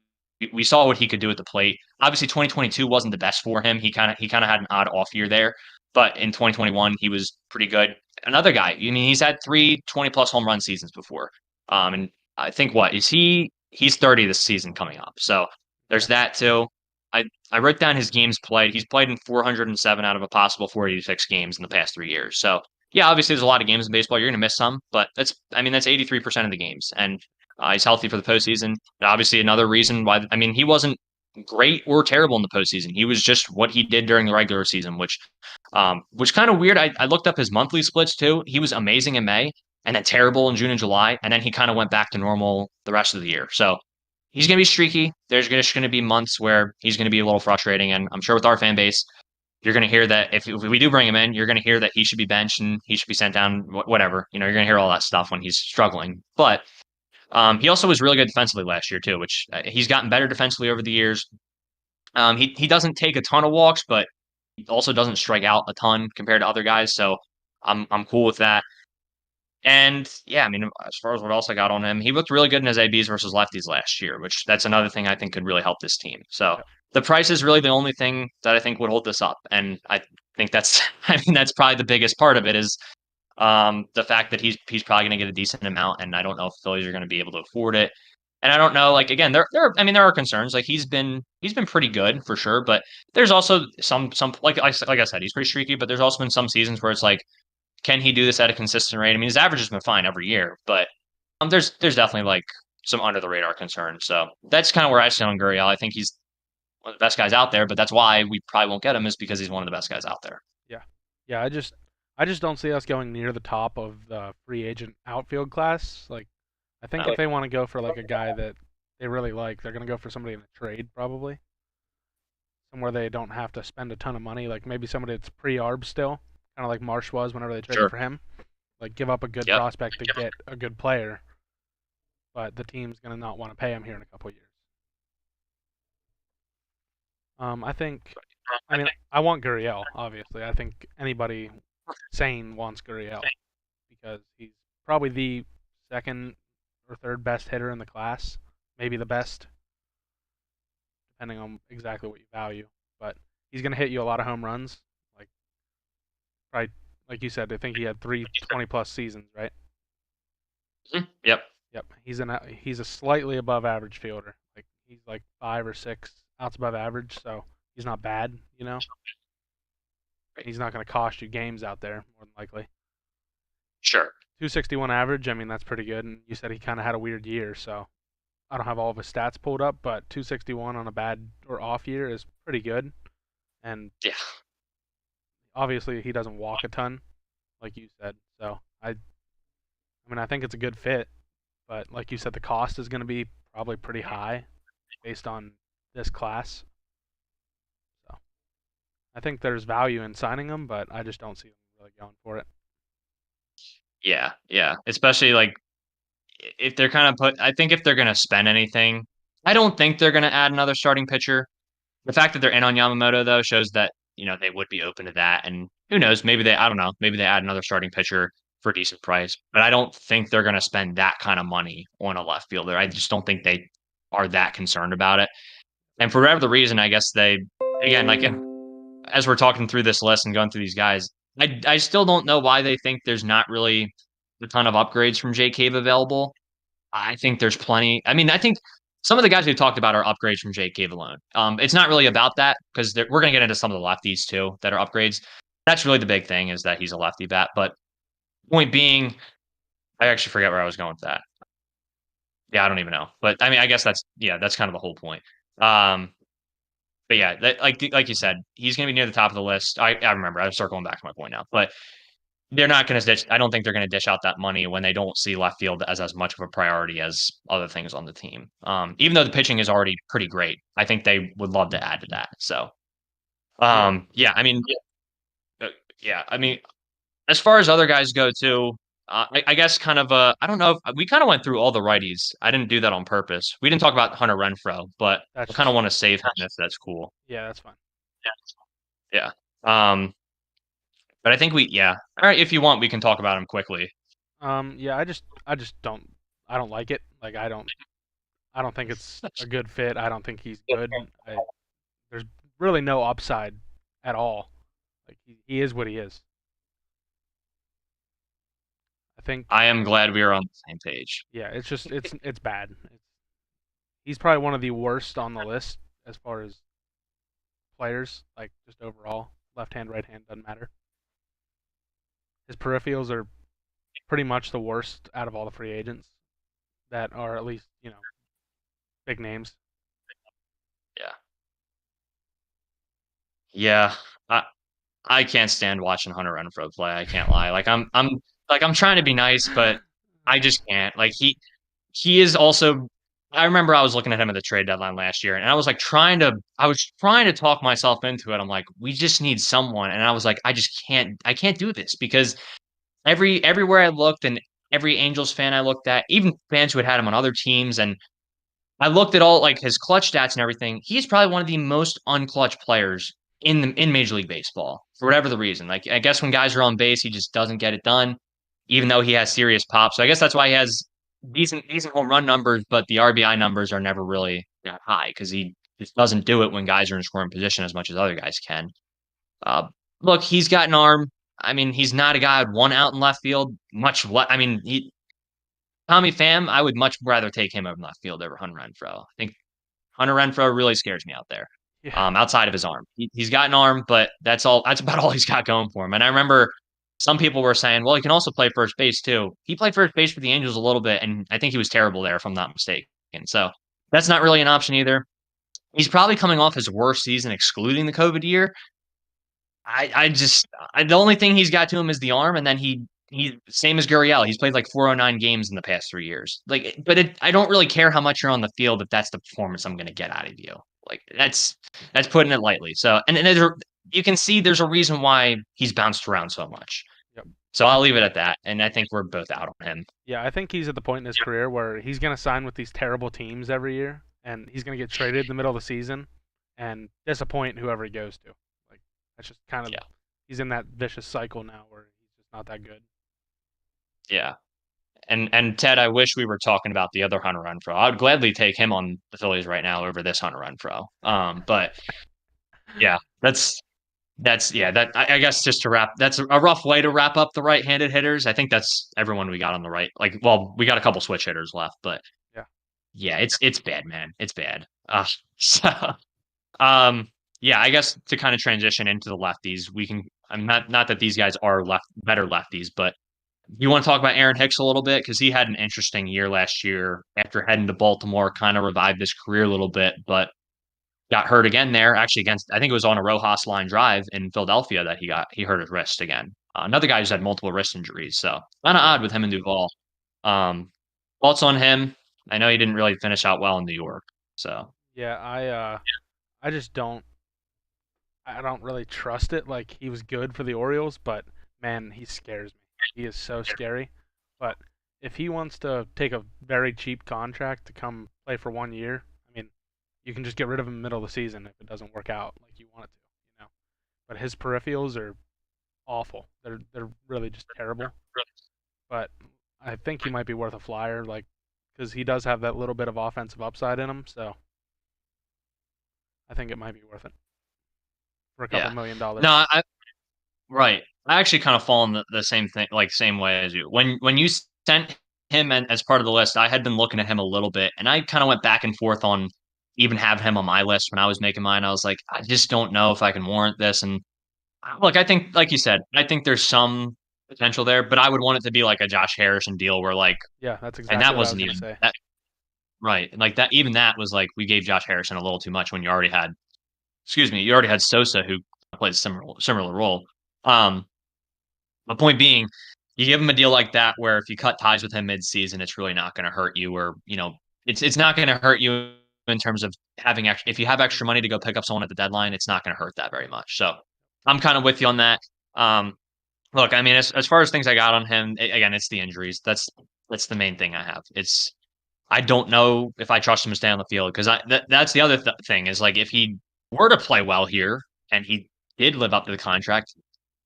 we saw what he could do at the plate. Obviously, 2022 wasn't the best for him. He kind of had an odd off year there, but in 2021 he was pretty good. Another guy. I mean, he's had 3 20+ home run seasons before. And I think what is he? He's 30 this season coming up. So there's yeah, that too. I wrote down his games played. He's played in 407 out of a possible 486 games in the past 3 years. So yeah, obviously there's a lot of games in baseball. You're going to miss some, but that's 83% of the games, and he's healthy for the postseason. And obviously, another reason why I mean he wasn't great or terrible in the postseason. He was just what he did during the regular season, which kind of weird. I looked up his monthly splits too. He was amazing in May, and then terrible in June and July, and then he kind of went back to normal the rest of the year. So he's going to be streaky. There's just going to be months where he's going to be a little frustrating, and I'm sure with our fan base, you're going to hear that if we do bring him in, you're going to hear that he should be benched and he should be sent down, whatever. You're going to hear all that stuff when he's struggling. But he also was really good defensively last year too, which he's gotten better defensively over the years. He doesn't take a ton of walks, but he also doesn't strike out a ton compared to other guys. So I'm cool with that. And yeah, I mean, as far as what else I got on him, he looked really good in his ABs versus lefties last year, which that's another thing I think could really help this team. So yeah, the price is really the only thing that I think would hold this up. And I think that's, I mean, that's probably the biggest part of it is the fact that he's probably going to get a decent amount, and I don't know if the Phillies are going to be able to afford it. And I don't know, like again, I mean, there are concerns. Like he's been pretty good for sure, but there's also some like I said, he's pretty streaky. But there's also been some seasons where it's like can he do this at a consistent rate? I mean, his average has been fine every year, but there's definitely like some under the radar concerns. So that's kind of where I stand on Gurriel. I think he's one of the best guys out there, but that's why we probably won't get him is because he's one of the best guys out there. yeah, yeah. I just don't see us going near the top of the free agent outfield class. Like, I think if Like, they want to go for like a guy that they really like, they're gonna go for somebody in a trade probably. somewhere they don't have to spend a ton of money, like maybe somebody that's pre-arb still, kind of like Marsh was whenever they traded Sure. for him. Like give up a good Yep. prospect to get a good player, but the team's gonna not want to pay him here in a couple of years. I think, I mean, I want Gurriel. Obviously, I think anybody sane wants Gurriel because he's probably the second or third best hitter in the class, maybe the best, depending on exactly what you value. But he's gonna hit you a lot of home runs, like right, like you said. I think he had three 20-plus seasons, right? Mhm. Yep. Yep. He's a slightly above average fielder. Like he's like 5 or 6 outs above average, so he's not bad. He's not going to cost you games out there more than likely. Sure. 261 average. I mean that's pretty good. And you said he kind of had a weird year, so I don't have all of his stats pulled up, but 261 on a bad or off year is pretty good. And Yeah. obviously he doesn't walk a ton, like you said. So I mean I think it's a good fit, but like you said, the cost is going to be probably pretty high based on this class. So I think there's value in signing him, but I just don't see them really going for it. Yeah. Yeah. Especially like if they're kind of I think if they're going to spend anything, I don't think they're going to add another starting pitcher. The fact that they're in on Yamamoto though shows that, they would be open to that. And who knows, I don't know, maybe they add another starting pitcher for a decent price, but I don't think they're going to spend that kind of money on a left fielder. I just don't think they are that concerned about it. And for whatever the reason, I guess again, like as we're talking through this list and going through these guys, I still don't know why they think there's not really a ton of upgrades from J Cave available. I think there's plenty. I mean, I think some of the guys we talked about are upgrades from Jake Cave alone. It's not really about that because we're going to get into some of the lefties too that are upgrades. That's really the big thing is that he's a lefty bat. But point being, I actually forget where I was going with that. Yeah, I don't even know. But I mean, I guess that's kind of the whole point. Um, but yeah, like you said, he's going to be near the top of the list. I remember. I'm circling back to my point now. But they're not going to ditch. I don't think they're going to dish out that money when they don't see left field as much of a priority as other things on the team. Even though the pitching is already pretty great, I think they would love to add to that. So, Yeah. yeah, I mean, yeah, I mean, as far as other guys go too, I guess kind of I don't know if we kind of went through all the righties. I didn't do that on purpose. We didn't talk about Hunter Renfro, but I That's kind of just want fine. to save him if that's cool. Yeah, that's fine. Yeah. But I think yeah. All right, if you want, we can talk about him quickly. Yeah, I just don't like it. Like I don't think it's a good fit. I don't think he's good. There's really no upside at all. Like he is what he is. I think I am glad we are on the same page. yeah, it's bad. He's probably one of the worst on the list as far as players, like just overall. Left hand, right hand doesn't matter. His peripherals are pretty much the worst out of all the free agents that are at least, big names. Yeah. Yeah. I I can't stand watching Hunter Renfrow play. I can't lie. I'm trying to be nice, but I just can't. Like he is also I remember I was looking at him at the trade deadline last year and I was trying to talk myself into it. I'm like, we just need someone. And I was like, I can't do this because everywhere I looked and every Angels fan I looked at, even fans who had him on other teams and I looked at all like his clutch stats and everything. He's probably one of the most unclutch players in Major League Baseball for whatever the reason. Like I guess when guys are on base, he just doesn't get it done, even though he has serious pop. So I guess that's why he has decent home run numbers, but the RBI numbers are never really that high because he just doesn't do it when guys are in scoring position as much as other guys can. Uh, Look, he's got an arm. I mean, he's not a guy with one out in left field. I mean, Tommy Pham, I would much rather take him over left field over Hunter Renfroe. I think Hunter Renfroe really scares me out there. Yeah. Outside of his arm, he's got an arm, but that's all. That's about all he's got going for him. And I remember some people were saying, "Well, he can also play first base too." He played first base for the Angels a little bit, and I think he was terrible there, if I'm not mistaken. So that's not really an option either. He's probably coming off his worst season, excluding the COVID year. The only thing he's got to him is the arm, and then he same as Gurriel. He's played like 409 games in the past 3 years. I don't really care how much you're on the field if that's the performance I'm going to get out of you. Like that's putting it lightly. So and you can see there's a reason why he's bounced around so much. Yep. So I'll leave it at that. And I think we're both out on him. Yeah, I think he's at the point in his career where he's going to sign with these terrible teams every year, and he's going to get traded in the middle of the season and disappoint whoever he goes to. Like that's just kind of Yeah. he's in that vicious cycle now where he's just not that good. Yeah. And Ted, I wish we were talking about the other Hunter Renfroe. I would gladly take him on the Phillies right now over this Hunter Renfroe. But yeah, that's yeah, that I guess just to wrap, that's a rough way to wrap up the right-handed hitters. I think that's everyone we got on the right. Like, well, we got a couple switch hitters left, but Yeah. yeah, it's bad, man. It's bad. So um, yeah, I guess to kind of transition into the lefties, we can. I'm not that these guys are better lefties, but you want to talk about Aaron Hicks a little bit because he had an interesting year last year after heading to Baltimore, kind of revived his career a little bit, but got hurt again there. Actually, against I think it was on a Rojas line drive in Philadelphia that he hurt his wrist again. Another guy who's had multiple wrist injuries, so kind of Yeah. odd with him and Duvall. Um, Thoughts on him? I know he didn't really finish out well in New York, so Yeah, I just I don't really trust it. Like he was good for the Orioles, but man, he scares me. He is so scary. But if he wants to take a very cheap contract to come play for 1 year, I mean, you can just get rid of him in the middle of the season if it doesn't work out like you want it to, But his peripherals are awful. They're really just terrible. But I think he might be worth a flyer, like because he does have that little bit of offensive upside in him. So I think it might be worth it for a couple yeah. $1 million. No, right. I actually kind of fall in the same thing, like same way as you. When you sent him as part of the list, I had been looking at him a little bit, and I kind of went back and forth on even have him on my list when I was making mine. I was like, I just don't know if I can warrant this. And look, I think, like you said, I think there's some potential there, but I would want it to be like a Josh Harrison deal where like, Yeah, that's and exactly that what I was wasn't gonna even say. that right. Like that, even that was like we gave Josh Harrison a little too much when you already had, excuse me, you already had Sosa who played a similar role. Um, the point being, you give him a deal like that where if you cut ties with him mid-season, it's really not going to hurt you, or it's not going to hurt you in terms of having extra. If you have extra money to go pick up someone at the deadline, it's not going to hurt that very much. So I'm kind of with you on that. Um, Look, I mean, as far as things I got on him, again, it's the injuries. That's the main thing I have. It's I don't know if I trust him to stay on the field because that's the other thing is like if he were to play well here and he did live up to the contract,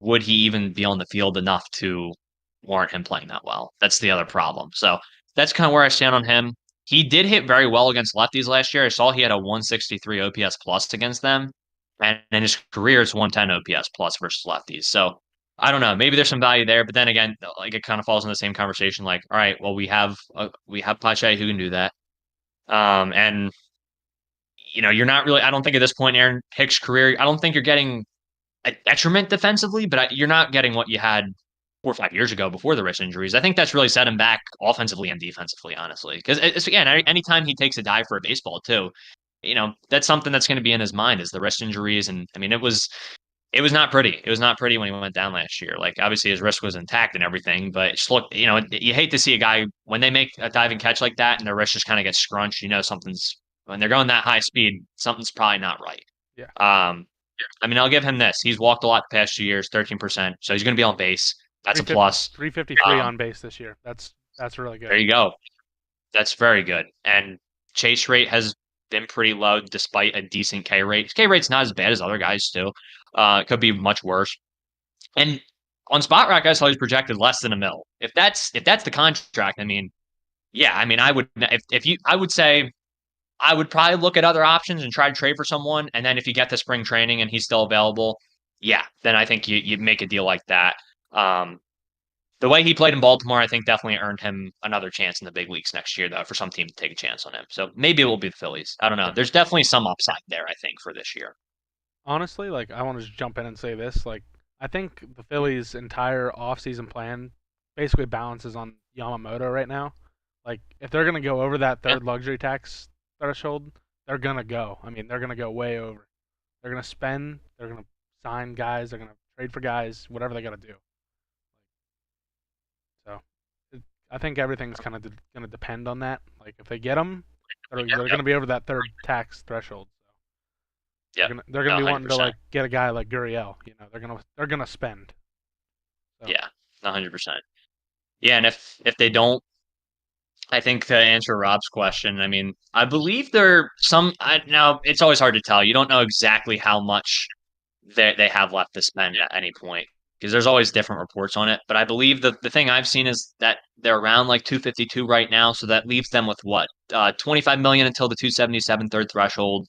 would he even be on the field enough to warrant him playing that well? That's the other problem. So that's kind of where I stand on him. He did hit very well against lefties last year. I saw he had a 163 OPS plus against them, and in his career, it's 110 OPS plus versus lefties. So I don't know. Maybe there's some value there, but then again, like it kind of falls in the same conversation. Like, all right, well, we have Pache who can do that, and you're not really. I don't think at this point, in Aaron Hicks' career, I don't think you're getting a detriment defensively, but you're not getting what you had 4 or 5 years ago before the wrist injuries. I think that's really set him back offensively and defensively, honestly. Because it's again, anytime he takes a dive for a baseball too, that's something that's going to be in his mind is the wrist injuries. And I mean, it was not pretty. It was not pretty when he went down last year. Like obviously his wrist was intact and everything, but just look, you hate to see a guy when they make a diving catch like that and their wrist just kind of gets scrunched. Something's when they're going that high speed, something's probably not right. Yeah. Um, I mean, I'll give him this. He's walked a lot the past 2 years, 13%. So he's going to be on base. That's a 350, plus. 353 Um, on base this year. That's really good. there you go. That's very good. And chase rate has been pretty low despite a decent K rate. His K rate's not as bad as other guys too. It could be much worse. And on Spot Rack, I saw he's projected less than a mil. If that's the contract, I mean, yeah, I mean, I would if you I would say I would probably look at other options and try to trade for someone. And then if you get to spring training and he's still available, yeah, then I think you make a deal like that. Um, the way he played in Baltimore, I think definitely earned him another chance in the big leagues next year, though, for some team to take a chance on him. So maybe it will be the Phillies. I don't know. Yeah. There's definitely some upside there, I think, for this year. Honestly, like I want to just jump in and say this. Like I think the Phillies' entire offseason plan basically balances on Yamamoto right now. Like if they're gonna go over that Yeah, third luxury tax threshold, they're gonna go. I mean, they're gonna go way over. They're gonna spend. They're gonna sign guys. They're gonna trade for guys. Whatever they gotta do. So I think everything's kind of gonna depend on that. Like if they get them, they're yeah, gonna be over that third tax threshold. Yep. They're gonna No, be wanting to 100%. like get a guy like Gurriel. They're gonna spend. So Yeah, 100%. Yeah, and if they don't, I think to answer Rob's question, I mean, I believe there some. Now it's always hard to tell. You don't know exactly how much they have left to spend at any point because there's always different reports on it. But I believe the thing I've seen is that they're around like 252 right now, so that leaves them with what 25 million until the 277 third threshold,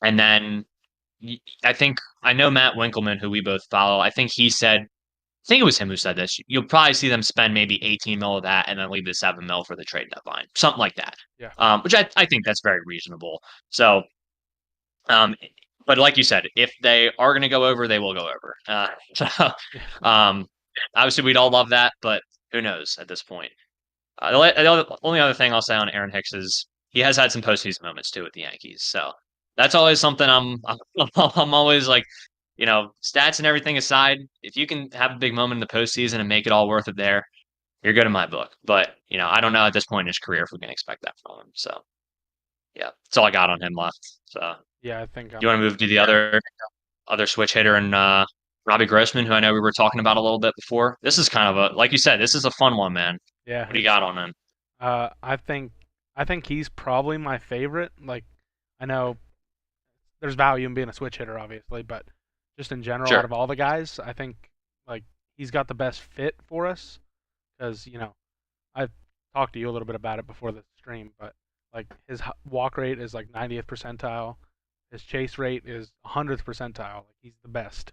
and then I think I know Matt Winkelman, who we both follow. I think he said. I think it was him who said this. You'll probably see them spend maybe 18 mil of that and then leave the 7 mil for the trade deadline, something like that. yeah, Which I think that's very reasonable. So, um, but like you said, if they are going to go over, they will go over. So, yeah, um, obviously, we'd all love that, but who knows at this point? Only other thing I'll say on Aaron Hicks is he has had some postseason moments too with the Yankees. So that's always something I'm always like, stats and everything aside, if you can have a big moment in the postseason and make it all worth it there, you're good in my book. But I don't know at this point in his career if we can expect that from him. So yeah, that's all I got on him left. So yeah. I think you want to move to the other switch hitter and Robbie Grossman, who I know we were talking about a little bit before. This is kind of a like you said, this is a fun one, man. yeah. What do you got on him? I think he's probably my favorite. Like I know there's value in being a switch hitter, obviously, but just in general, out Sure. of all the guys, I think like he's got the best fit for us because I've talked to you a little bit about it before the stream, but like his walk rate is like 90th percentile, his chase rate is 100th percentile. Like he's the best,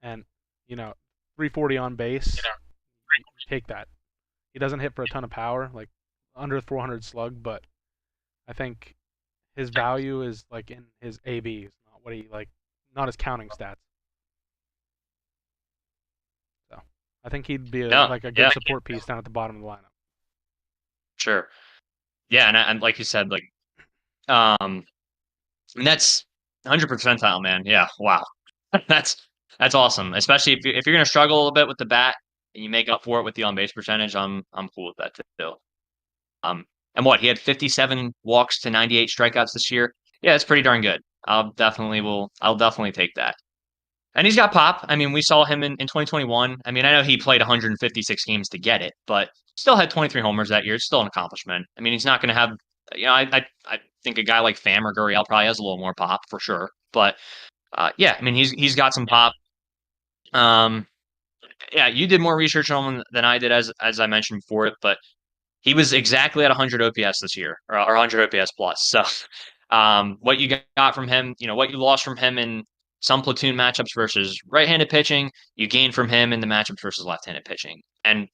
and you know, 340 on base, you take that. He doesn't hit for a ton of power, like under 400 slug, but I think his value is like in his ABs, not what he like, not his counting stats. So I think he'd be No, like a good yeah, support piece down at the bottom of the lineup. sure. Yeah, and like you said, like um and that's 100 percentile, man. Yeah, wow. That's that's awesome. Especially if you're gonna struggle a little bit with the bat and you make up for it with the on base percentage, I'm cool with that too. Um and what, he had 57 walks to 98 strikeouts this year. Yeah, that's pretty darn good. I'll definitely take that. And he's got pop. I mean, we saw him in 2021. I mean, I know he played 156 games to get it, but still had 23 homers that year. It's still an accomplishment. I mean, he's not going to have, I think a guy like Pham or Gurriel probably has a little more pop for sure. But yeah, I mean, he's got some pop. Um, yeah, you did more research on him than I did, as I mentioned before it, but he was exactly at 100 OPS this year, or 100 OPS plus. So, what you got from him, what you lost from him in some platoon matchups versus right-handed pitching, you gained from him in the matchups versus left-handed pitching. And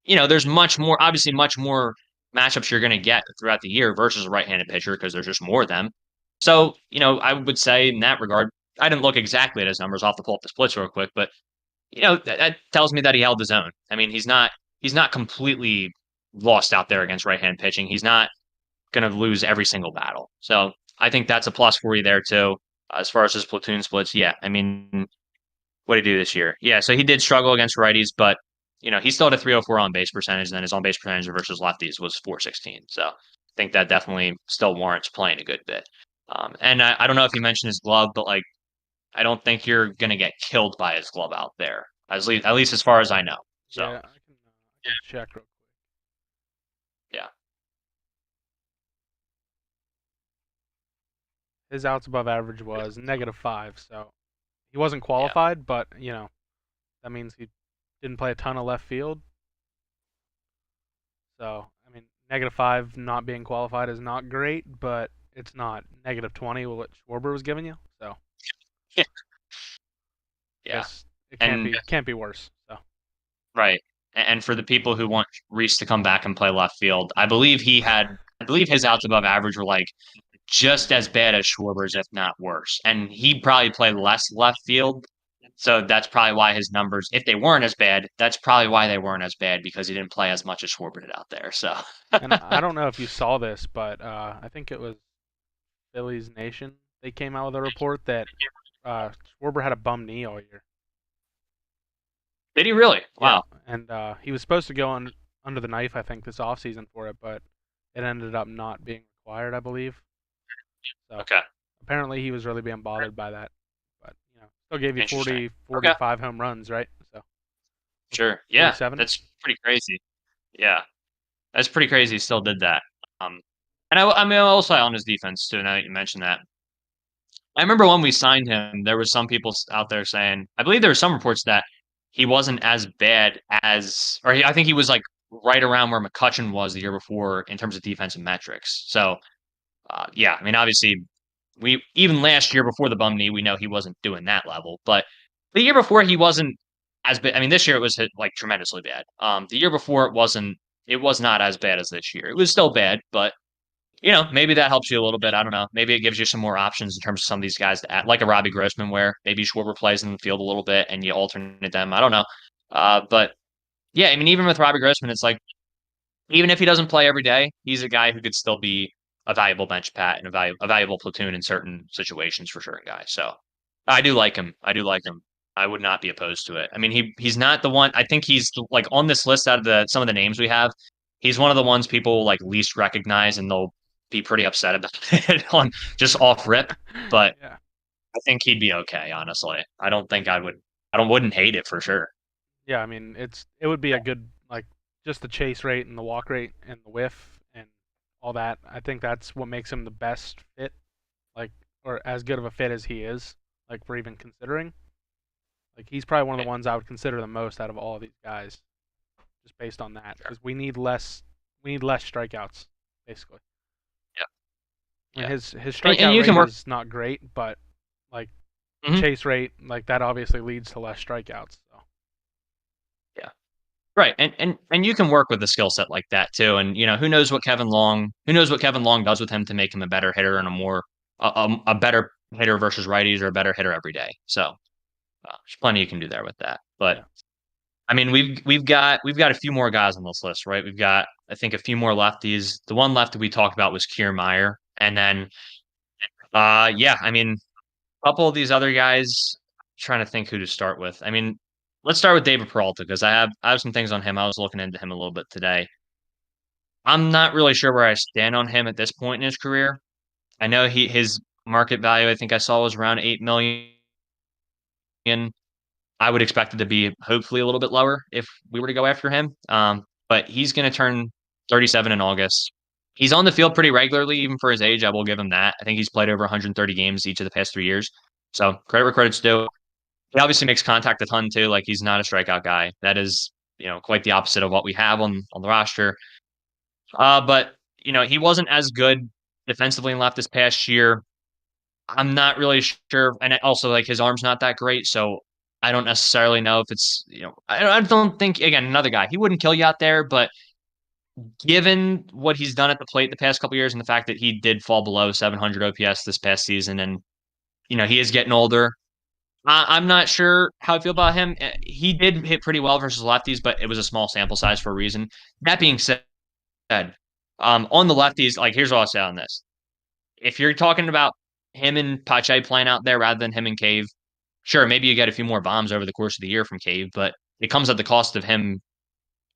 there's obviously much more matchups you're going to get throughout the year versus a right-handed pitcher because there's just more of them. So, I would say in that regard, I didn't look exactly at his numbers off the pull up the splits real quick, but that tells me that he held his own. I mean, he's not completely lost out there against right-hand pitching. He's not going to lose every single battle. So I think that's a plus for you there too. As far as his platoon splits, yeah. I mean, what did he do this year? Yeah, so he did struggle against righties, but he still had a 304 on base percentage, and then his on base percentage versus lefties was 416. So I think that definitely still warrants playing a good bit. And I don't know if you mentioned his glove, but like I don't think you're gonna get killed by his glove out there. At least as far as I know. So Yeah, I can check real quick. yeah, His outs above average was -5, so he wasn't yeah, qualified, but that means he didn't play a ton of left field. So I mean, -5 not being qualified is not great, but it's not -20 what Schwarber was giving you. So I yeah, guess it and can't be worse. So right. And for the people who want Reese to come back and play left field, I believe his outs above average were like just as bad as Schwarber's, if not worse. And he probably played less left field. So that's probably why his numbers, if they weren't as bad, that's probably why they weren't as bad because he didn't play as much as Schwarber did out there. So and I don't know if you saw this, but I think it was Phillies Nation. They came out with a report that Schwarber had a bum knee all year. did he really? Yeah, Wow. and he was supposed to go under the knife, I think, this offseason for it, but it ended up not being required, I believe. So Okay. apparently he was really being bothered by that. But still gave you Interesting. 40, Okay. 45 home runs, right? So Sure. Yeah, 47. that's pretty crazy. Yeah, that's pretty crazy. He still did that. And I mean, I'll also on his defense too. Now that you mentioned that, I remember when we signed him, there was some people out there saying, I believe there were some reports that he wasn't as bad as, I think he was like right around where McCutchen was the year before in terms of defensive metrics. So, yeah, I mean, obviously, we even last year before the bum knee, we know he wasn't doing that level, but the year before he wasn't as bad. I mean, this year it was hit like tremendously bad. The year before it wasn't. It was not as bad as this year. It was still bad, but maybe that helps you a little bit. I don't know. Maybe it gives you some more options in terms of some of these guys to add, like a Robbie Grossman, where maybe Schwarber plays in the field a little bit and you alternate them. I don't know. But yeah, I mean, even with Robbie Grossman, it's like even if he doesn't play every day, he's a guy who could still be a valuable bench pat and a valuable platoon in certain situations for certain guys. So I do like him. I do like him. I would not be opposed to it. I mean, he's not the one. I think he's like on this list out of the some of the names we have. He's one of the ones people like least recognize, and they'll be pretty upset about it on just off rip. But Yeah. I think he'd be okay. Honestly, I don't think I would. I don't wouldn't hate it for sure. Yeah, I mean, it would be a good like just the chase rate and the walk rate and the whiff and all that. I think that's what makes him the best fit, like or as good of a fit as he is, like for even considering. Like he's probably one of the ones I would consider the most out of all of these guys, just based on that, Sure. because we need less strikeouts, basically. Yeah. I mean, Yeah. his And strikeout you can rate work. is not great, but like the Mhm. chase rate, like that obviously leads to less strikeouts. So Yeah. Right, and you can work with a skill set like that too, and who knows what Kevin Long does with him to make him a better hitter and a better hitter versus righties or a better hitter every day. So there's plenty you can do there with that. But yeah, I mean, we've got a few more guys on this list, right? We've got I think a few more lefties. The one lefty we talked about was Kiermaier, and then yeah, I mean a couple of these other guys. Trying to think who to start with. I mean, let's start with David Peralta because I have some things on him. I was looking into him a little bit today. I'm not really sure where I stand on him at this point in his career. I know his market value I think I saw was around 8 million. I would expect it to be hopefully a little bit lower if we were to go after him. But he's going to turn 37 in August. He's on the field pretty regularly, even for his age. I will give him that. I think he's played over 130 games each of the past 3 years. So credit where credit's due. He obviously makes contact a ton too. Like he's not a strikeout guy. That is, quite the opposite of what we have on the roster. But he wasn't as good defensively and left this past year. I'm not really sure, and also like his arm's not that great, so I don't necessarily know if it's I don't think again another guy he wouldn't kill you out there, but given what he's done at the plate the past couple years and the fact that he did fall below 700 OPS this past season, and he is getting older. I'm not sure how I feel about him. He did hit pretty well versus lefties, but it was a small sample size for a reason. That being said, on the lefties, like here's what I'll say on this: if you're talking about him and Pache playing out there rather than him and Cave, sure, maybe you get a few more bombs over the course of the year from Cave, but it comes at the cost of him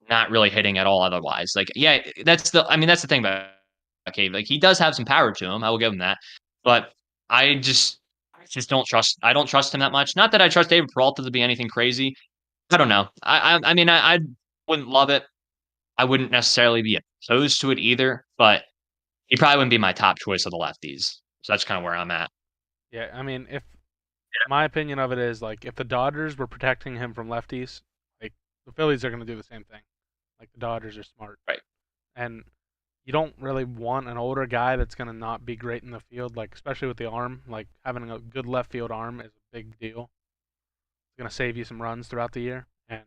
not really hitting at all otherwise. Like, yeah, that's the thing about Cave. Like he does have some power to him. I will give him that. But I just I don't trust him that much. Not that I trust David Peralta to be anything crazy. I don't know. I mean I wouldn't love it. I wouldn't necessarily be opposed to it either, but he probably wouldn't be my top choice of the lefties. So that's kind of where I'm at. yeah. I mean, if my opinion of it is like if the Dodgers were protecting him from lefties, like the Phillies are going to do the same thing. Like the Dodgers are smart, Right. and you don't really want an older guy that's going to not be great in the field, like especially with the arm. Like having a good left field arm is a big deal. It's going to save you some runs throughout the year, and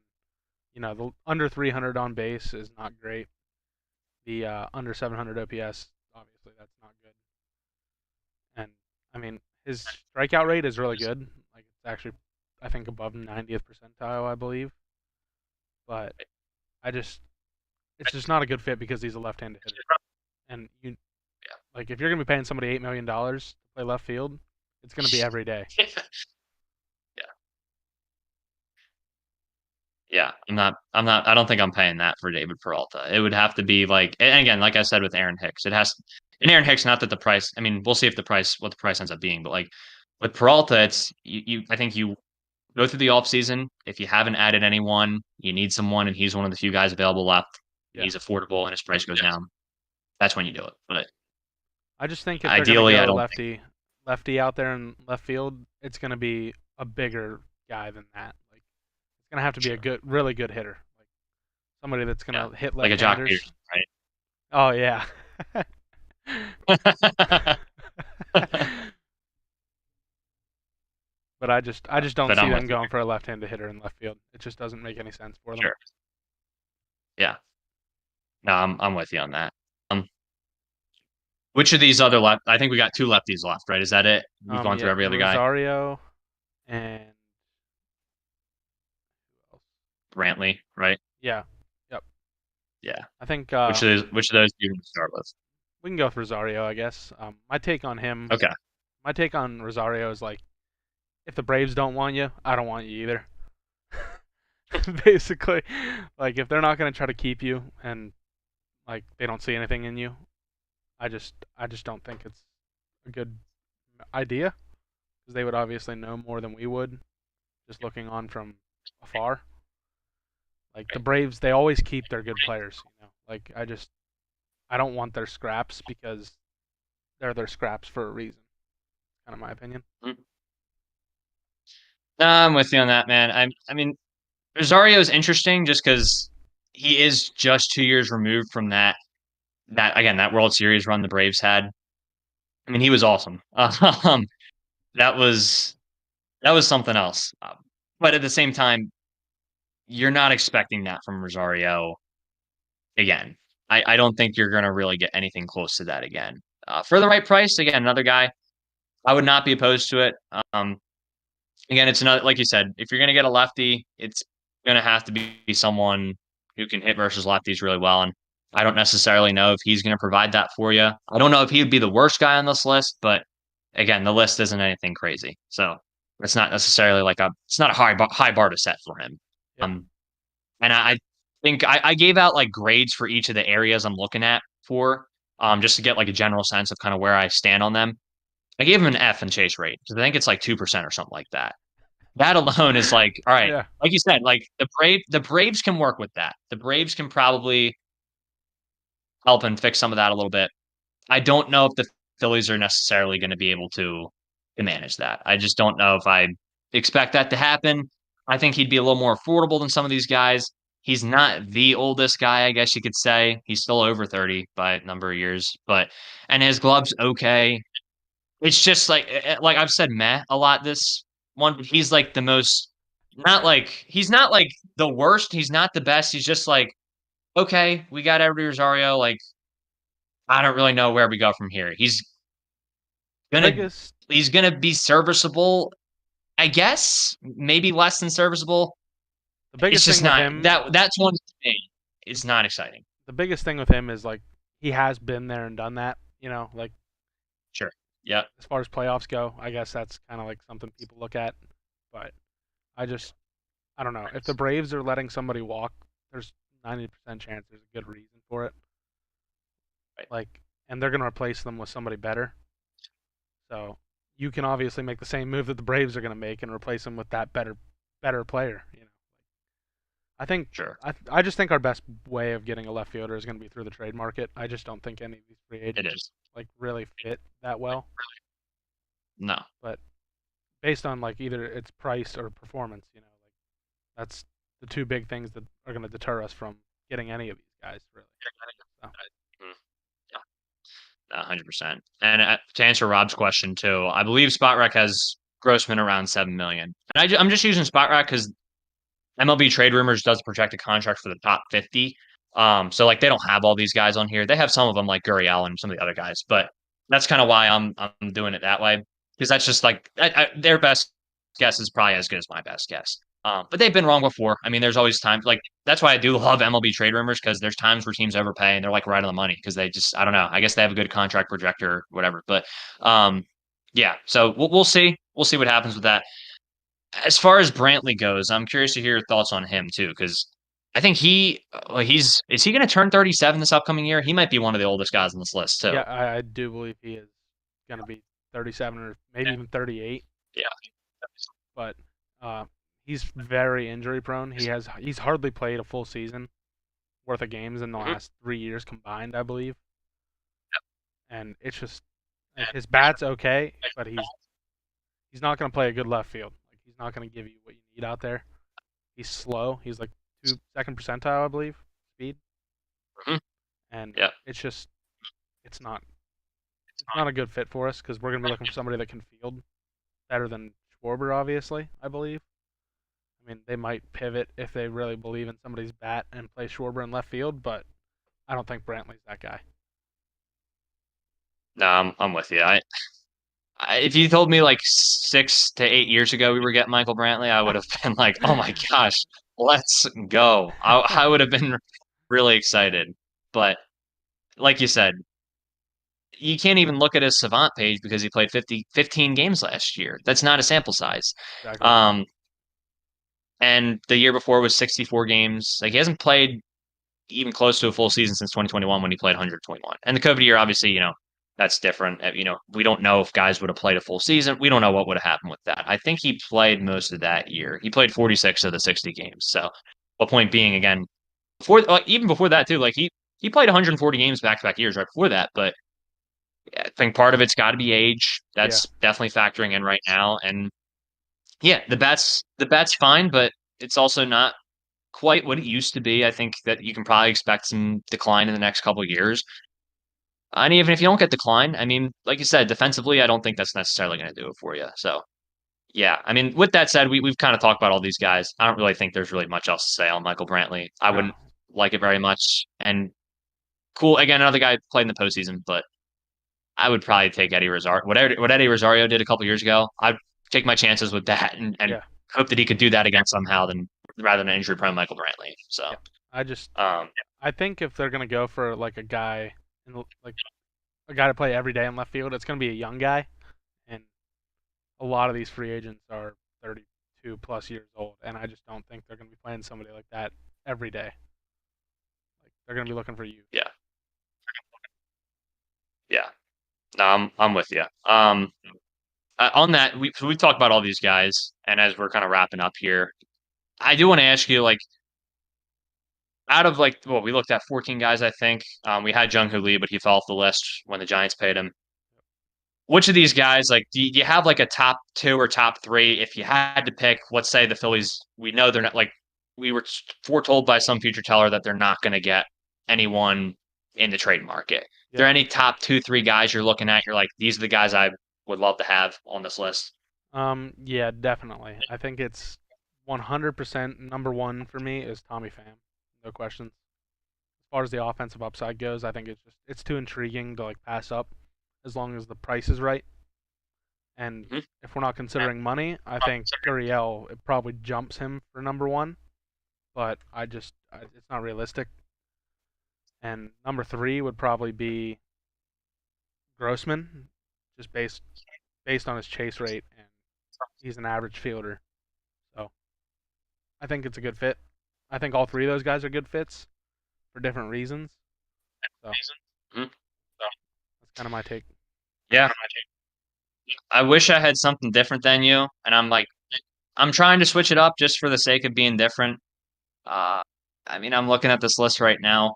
the under 300 on base is not great. The under 700 OPS, obviously, that's not good. And I mean, his strikeout rate is really good. Like it's actually, I think, above 90th percentile, I believe. But I just, it's just not a good fit because he's a left-handed hitter. And like, if you're gonna be paying somebody $8 million to play left field, it's gonna be every day. Yeah. Yeah, I don't think I'm paying that for David Peralta. It would have to be like, and again, like I said with Aaron Hicks, it has, and Aaron Hicks, not that the price, I mean, we'll see if what the price ends up being, but like with Peralta, I think you go through the offseason. If you haven't added anyone, you need someone, and he's one of the few guys available left, and Yeah. he's affordable and his price goes down. That's when you do it. But I just think if they're gonna ideally, I go don't lefty out there in left field, it's gonna be a bigger guy than that. Like it's gonna have to be a sure. good, really good hitter, like somebody that's Yeah. gonna hit Like a Jock left-handers. Peterson, Oh yeah. right? But I just don't But see I'm with them you. going for a left-handed hitter in left field. It just doesn't make any sense for them. Sure. Yeah. No, I'm with you on that. Which of these other left? I think we got two lefties left, right? Is that it? We've gone through Yeah, every other guy. Rosario and who else? Brantley, right? Yeah, yep. Yeah. I think Which of those do you want to start with? we can go with Rosario, I guess. My take on him, Okay. my take on Rosario is like, if the Braves don't want you, I don't want you either. Basically, like if they're not gonna try to keep you and like they don't see anything in you, I just don't think it's a good idea because they would obviously know more than we would just looking on from afar. Like the Braves, they always keep their good players. Like I don't want their scraps because they're their scraps for a reason. Kind of my opinion. Mm. No, I'm with you on that, man. I mean, Rosario is interesting just because he is just 2 years removed from that World Series run the Braves had. I mean, he was awesome. That was that was something else. But at the same time, you're not expecting that from Rosario again. I don't think you're going to really get anything close to that again. For the right price, again, another guy, I would not be opposed to it. Um, Again, it's another, like you said, if you're going to get a lefty, it's going to have to be someone who can hit versus lefties really well. And I don't necessarily know if he's going to provide that for you. I don't know if he would be the worst guy on this list, but again, the list isn't anything crazy. So it's not necessarily it's not a high bar to set for him. Yeah. Um, and I think I gave out like grades for each of the areas I'm looking at for, just to get like a general sense of kind of where I stand on them. I gave him an F in chase rate because I think it's like 2% or something like that. That alone is like, all right, Yeah. like you said, like the Braves can work with that. The Braves can probably help and fix some of that a little bit. I don't know if the Phillies are necessarily going to be able to manage that. I just don't know if I expect that to happen. I think he'd be a little more affordable than some of these guys. He's not the oldest guy, I guess you could say. He's still over 30 by a number of years, but and his gloves okay. It's just like I've said meh a lot this one, but he's like the most not like he's not like the worst, he's not the best. He's just like, okay, we got Every Rosario. Like, I don't really know where we go from here. The Gonna biggest he's gonna be serviceable, I guess. Maybe less than serviceable. the It's biggest just thing with not him that's one thing. It's not exciting. the biggest thing with him is like he has been there and done that, like Sure. Yeah. as far as playoffs go, I guess that's kind of like something people look at. But I just I don't know. If the Braves are letting somebody walk, there's 90% chance there's a good reason for it. Right. Like and they're going to replace them with somebody better. So you can obviously make the same move that the Braves are going to make and replace them with that better player. I think Sure. I just think our best way of getting a left fielder is going to be through the trade market. I just don't think any of these free It agents is. like really fit that well. No. But based on like either its price or performance, like that's the two big things that are going to deter us from getting any of these guys really. So, Mm. 100%. And to answer Rob's question too, I believe Spotrac has Grossman around 7 million. And I'm just using Spotrac because MLB Trade Rumors does project a contract for the top 50. So like they don't have all these guys on here. They have some of them like Gurriel and some of the other guys, but that's kind of why I'm doing it that way because that's just like their best guess is probably as good as my best guess. But they've been wrong before. I mean, there's always times like that's why I do love MLB Trade Rumors because there's times where teams overpay and they're like right on the money because they just I don't know. I guess they have a good contract projector or whatever. But yeah, so we'll see. We'll see what happens with that. as far as Brantley goes, I'm curious to hear your thoughts on him too, because I think he's is he going to turn 37 this upcoming year? He might be one of the oldest guys on this list Yeah, too. I do believe he is going to be 37 or maybe even 38, Yeah. but uh, he's very injury prone. He's hardly played a full season worth of games in the Mhm. last 3 years combined, I believe. And it's just like his bat's okay, but he's not going to play a good left field. Like he's not going to give you what you need out there. He's slow. He's like second percentile, I believe, speed, Mhm. and Yeah. it's just it's not it's not a good fit for us because we're going to be looking for somebody that can field better than Schwarber, obviously. I believe. I mean, they might pivot if they really believe in somebody's bat and play Schwarber in left field, but I don't think Brantley's that guy. No, I'm with you. If you told me like 6 to 8 years ago we were getting Michael Brantley, I would have been like, oh my gosh, let's go. I would have been really excited. But like you said, you can't even look at his Savant page because he played 15 games last year. That's not a sample size. Exactly. Um, and the year before was 64 games. Like he hasn't played even close to a full season since 2021 when he played 121. And the COVID year, obviously, that's different. We don't know if guys would have played a full season. We don't know what would have happened with that. I think he played most of that year. He played 46 of the 60 games. So, the point being, again, even before that too, like he played 140 games back to back years right before that. But I think part of it's got to be age. Yeah. That's definitely factoring in right now. And yeah, the bat's fine, but it's also not quite what it used to be. I think that you can probably expect some decline in the next couple of years. And even if you don't get decline, I mean, like you said, defensively, I don't think that's necessarily going to do it for you. So, yeah, I mean, with that said, we've kind of talked about all these guys. I don't really think there's really much else to say on Michael Brantley. I No. wouldn't like it very much. And cool, again, another guy played in the postseason, but I would probably take Eddie Rosario. What Eddie Rosario did a couple years ago, I'd take my chances with that and Yeah. hope that he could do that again somehow than rather than injury prone Michael Brantley. So, Yeah. I just um, I think if they're gonna go for like a guy like a guy to play every day in left field, it's gonna be a young guy, and a lot of these free agents are 32 plus years old, and I just don't think they're gonna be playing somebody like that every day. Like they're gonna be looking for you. yeah, yeah. No, I'm with you. On that, we talked about all these guys, and as we're kind of wrapping up here, I do want to ask you, like, out of like, well, we looked at 14 guys, I think. We had Jung Hoo Lee, but he fell off the list when the Giants paid him. Which of these guys, like, do you have like a top two or top three? If you had to pick, let's say the Phillies, we know they're not like we were foretold by some future teller that they're not going to get anyone in the trade market. Yep. There any top two, three guys you're looking at? You're like, these are the guys I would love to have on this list. Yeah, definitely. I think it's 100% number one for me is Tommy Pham. No questions. As far as the offensive upside goes, I think it's too intriguing to like pass up as long as the price is right. And Mhm. if we're not considering money, I think Gurriel it probably jumps him for number one, but it's not realistic. And number three would probably be Grossman, just based on his chase rate, and he's an average fielder. So I think it's a good fit. I think all three of those guys are good fits for different reasons. So Mhm. that's kind of my take. Yeah, I wish I had something different than you, and I'm trying to switch it up just for the sake of being different. Uh, I mean, I'm looking at this list right now.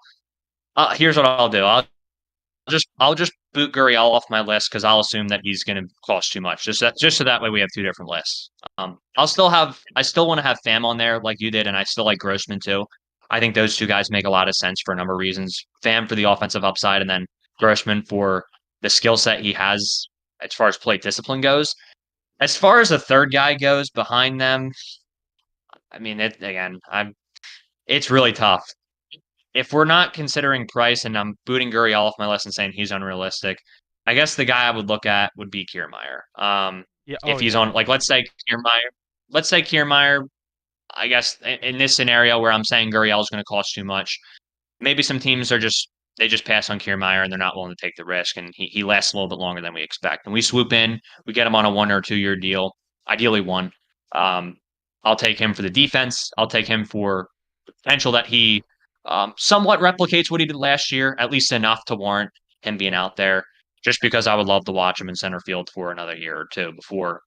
Here's what I'll do. I'll just boot Gurriel off my list because I'll assume that he's going to cost too much. Just so that way we have two different lists. I still want to have Fam on there like you did, and I still like Grossman too. I think those two guys make a lot of sense for a number of reasons. Fam for the offensive upside, and then Grossman for the skill set he has as far as plate discipline goes. As far as the third guy goes behind them, I mean, it's really tough. If we're not considering price and I'm booting Gurriel off my list and saying he's unrealistic, I guess the guy I would look at would be Kiermaier. Yeah. If Oh he's yeah. on, like, let's say Kiermaier, I guess in this scenario where I'm saying Gurriel is going to cost too much, maybe some teams they just pass on Kiermaier and they're not willing to take the risk, and he lasts a little bit longer than we expect. And we swoop in, we get him on a 1 or 2 year deal, ideally one. Um, I'll take him for the defense. I'll take him for the potential that he somewhat replicates what he did last year, at least enough to warrant him being out there. Just because I would love to watch him in center field for another year or two before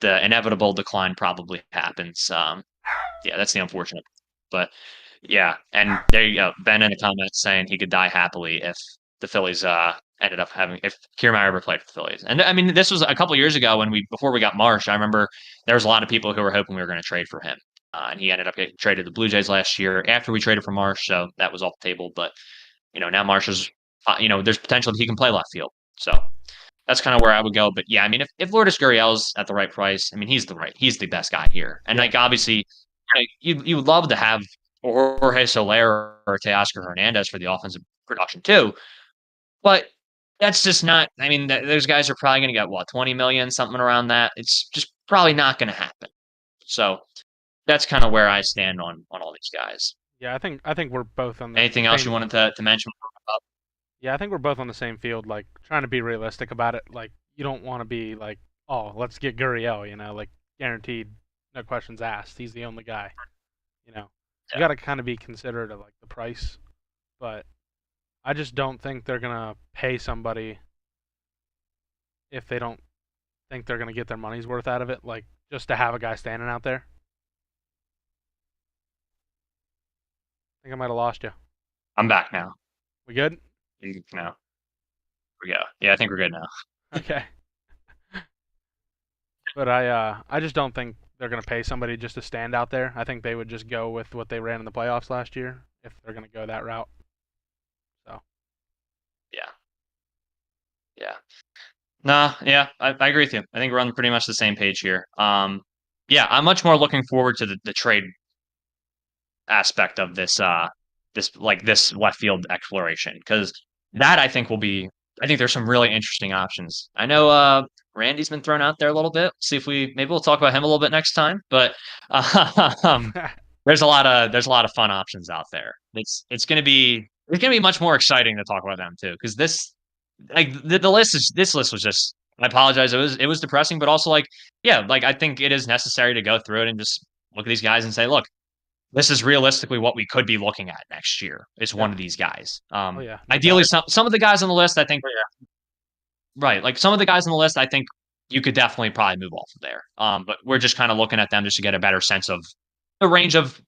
the inevitable decline probably happens. Yeah, that's the unfortunate. But yeah, and there you go. Ben in the comments saying he could die happily if the Phillies ended up having if Kiermaier ever played for the Phillies. And I mean, this was a couple years ago when we before we got Marsh. I remember there was a lot of people who were hoping we were going to trade for him, and he ended up getting traded to the Blue Jays last year after we traded for Marsh. So that was off the table. But now Marsh is, there's potential that he can play left field. So that's kind of where I would go. But yeah, I mean, if Lourdes Gurriel's at the right price, I mean, he's the best guy here. And Yeah. like obviously, you would love to have Jorge Soler or Teoscar Hernandez for the offensive production too, but that's just not. I mean, those guys are probably going to get what 20 million, something around that. It's just probably not going to happen. So that's kind of where I stand on all these guys. Yeah, I think we're both on the Anything else you same. wanted to mention? Yeah, I think we're both on the same field. Like trying to be realistic about it. Like you don't want to be like, oh, let's get Gurriel. Like guaranteed, no questions asked. He's the only guy. You know, you Yeah. got to kind of be considerate of like the price, but I just don't think they're gonna pay somebody if they don't think they're gonna get their money's worth out of it. Like just to have a guy standing out there. I think I might have lost you. I'm back now. We good? Now we go. Yeah, I think we're good now. Okay. But I just don't think they're gonna pay somebody just to stand out there. I think they would just go with what they ran in the playoffs last year if they're gonna go that route. So Yeah, yeah. Nah, yeah, I agree with you. I think we're on pretty much the same page here. Yeah, I'm much more looking forward to the trade aspect of this left field exploration because that I think will be. I think there's some really interesting options. I know Randy's been thrown out there a little bit. See if maybe we'll talk about him a little bit next time. But um, there's a lot of fun options out there. It's gonna be much more exciting to talk about them too because this list was just. I apologize. It was depressing, but also like yeah, like I think it is necessary to go through it and just look at these guys and say, look, this is realistically what we could be looking at next year. Is yeah, one of these guys. oh yeah, no Ideally, doubt. some of the guys on the list, I think, right, like some of the guys on the list, I think you could definitely probably move off of there. But we're just kind of looking at them just to get a better sense of the range of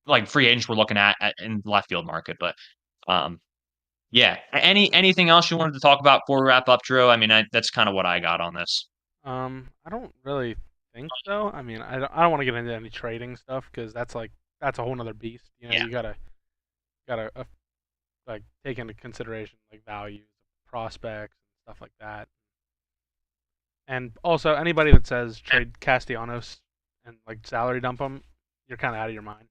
like free agents we're looking at in the left field market. But um, yeah, anything else you wanted to talk about before we wrap up, Drew? I mean, that's kind of what I got on this. I don't really think so. I mean, I don't want to get into any trading stuff because that's a whole nother beast. Yeah, You gotta like take into consideration like values, prospects, and stuff like that. And also anybody that says trade Castellanos and like salary dump him, you're kind of out of your mind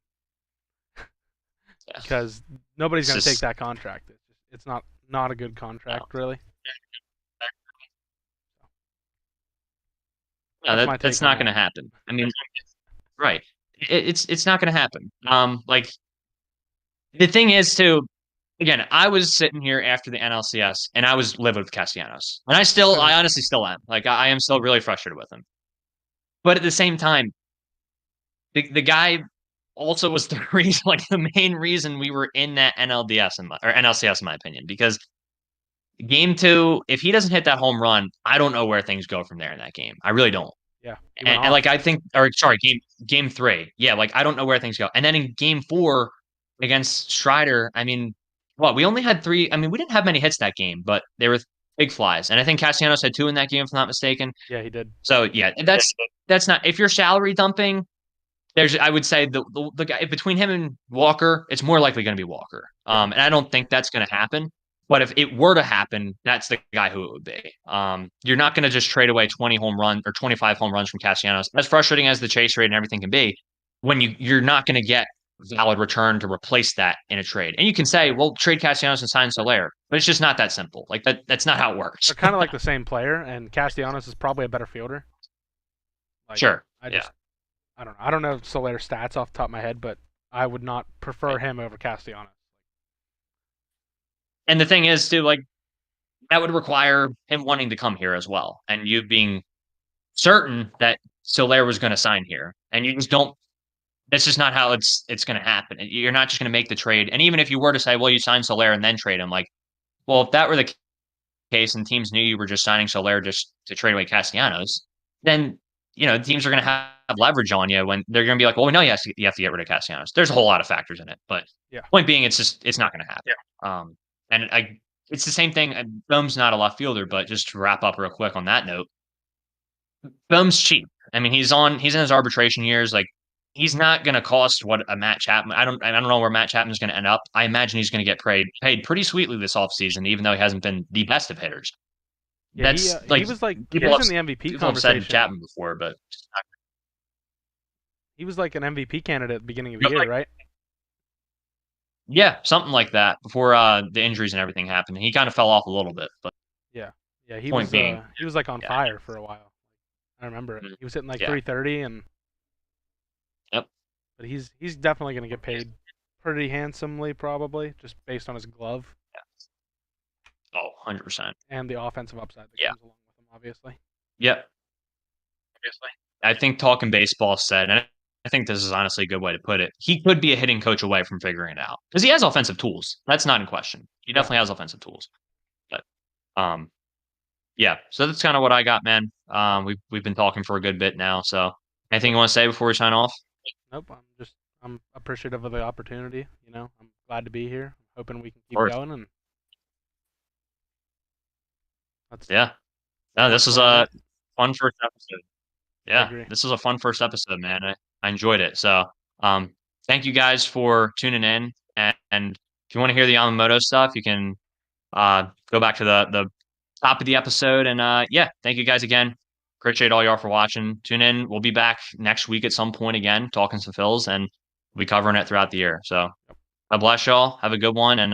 yeah. because nobody's It's gonna take just that contract. It's not a good no, contract really. no, That's my that's take on not going that. to happen. I mean, right? It's not going to happen. Like the thing is too. Again, I was sitting here after the NLCS and I was livid with Castellanos, and I honestly still am. Like I am still really frustrated with him. But at the same time, the guy also was the reason, like the main reason we were in that or NLCS in my opinion, because game two, if he doesn't hit that home run, I don't know where things go from there in that game. I really don't. Yeah, he went And like off. I think, or sorry, game three, yeah, like I don't know where things go. And then in game four against Strider, I mean, what we only had three. I mean, we didn't have many hits that game, but they were big flies. And I think Castellanos had two in that game, if I'm not mistaken. Yeah, he did. So yeah, that's not if you're salary dumping. There's I would say the guy between him and Walker, it's more likely going to be Walker. Yeah, And I don't think that's going to happen. But if it were to happen, that's the guy who it would be. You're not going to just trade away 20 home run or 25 home runs from Castellanos. As frustrating as the chase rate and everything can be, when you're not going to get valid return to replace that in a trade. And you can say, well, trade Castellanos and sign Soler, but it's just not that simple. Like that's not how it works. they're kind of like the same player, and Castellanos is probably a better fielder. Like Sure. I Yeah. just I don't know. I don't know Soler's stats off the top of my head, but I would not prefer Right. him over Castellanos. And the thing is, too, like that would require him wanting to come here as well, and you being certain that Soler was going to sign here. and you just don't. That's just not how it's going to happen. You're not just going to make the trade. And even if you were to say, well, you signed Soler and then trade him, like, well, if that were the case and teams knew you were just signing Soler just to trade away Castellanos, then teams are going to have leverage on you when they're going to be like, well, we know you have to get rid of Castellanos. There's a whole lot of factors in it, but Yeah. point being, it's not going to happen. Yeah. And it's the same thing. Boehm's not a left fielder, but just to wrap up real quick on that note, Boehm's cheap. I mean, he's in his arbitration years. Like, he's not going to cost what a Matt Chapman. I don't know where Matt Chapman's going to end up. I imagine he's going to get paid pretty sweetly this offseason, even though he hasn't been the best of hitters. Yeah, That's he like was like he people was have in the MVP people have said conversation. Chapman before, but He was like an MVP candidate at the beginning of the year, right? yeah, something like that before the injuries and everything happened. He kind of fell off a little bit, but Yeah. Yeah, point being, he was like on yeah, fire for a while. I remember it. mhm, He was hitting like yeah, 330 and yep, but he's definitely going to get paid pretty handsomely probably just based on his glove yeah. Oh, 100%. and the offensive upside that Yeah, comes along with him obviously. yep. Obviously. I think talking baseball said, and I think this is honestly a good way to put it. He could be a hitting coach away from figuring it out because he has offensive tools. That's not in question. He Yeah. definitely has offensive tools. But yeah. So that's kind of what I got, man. We've been talking for a good bit now. So anything you want to say before we sign off? Nope, I'm appreciative of the opportunity, I'm glad to be here. I'm hoping we can Of keep course. going and that's Yeah. pretty No, this much was about a it. fun first episode. I Yeah, agree. this was a fun first episode, man. I enjoyed it. So, thank you guys for tuning in. And if you want to hear the Yamamoto stuff, you can go back to the top of the episode. And yeah, thank you guys again. Appreciate all y'all for watching. Tune in. We'll be back next week at some point again, talking some Phils, and we'll be covering it throughout the year. So, God bless y'all. Have a good one, and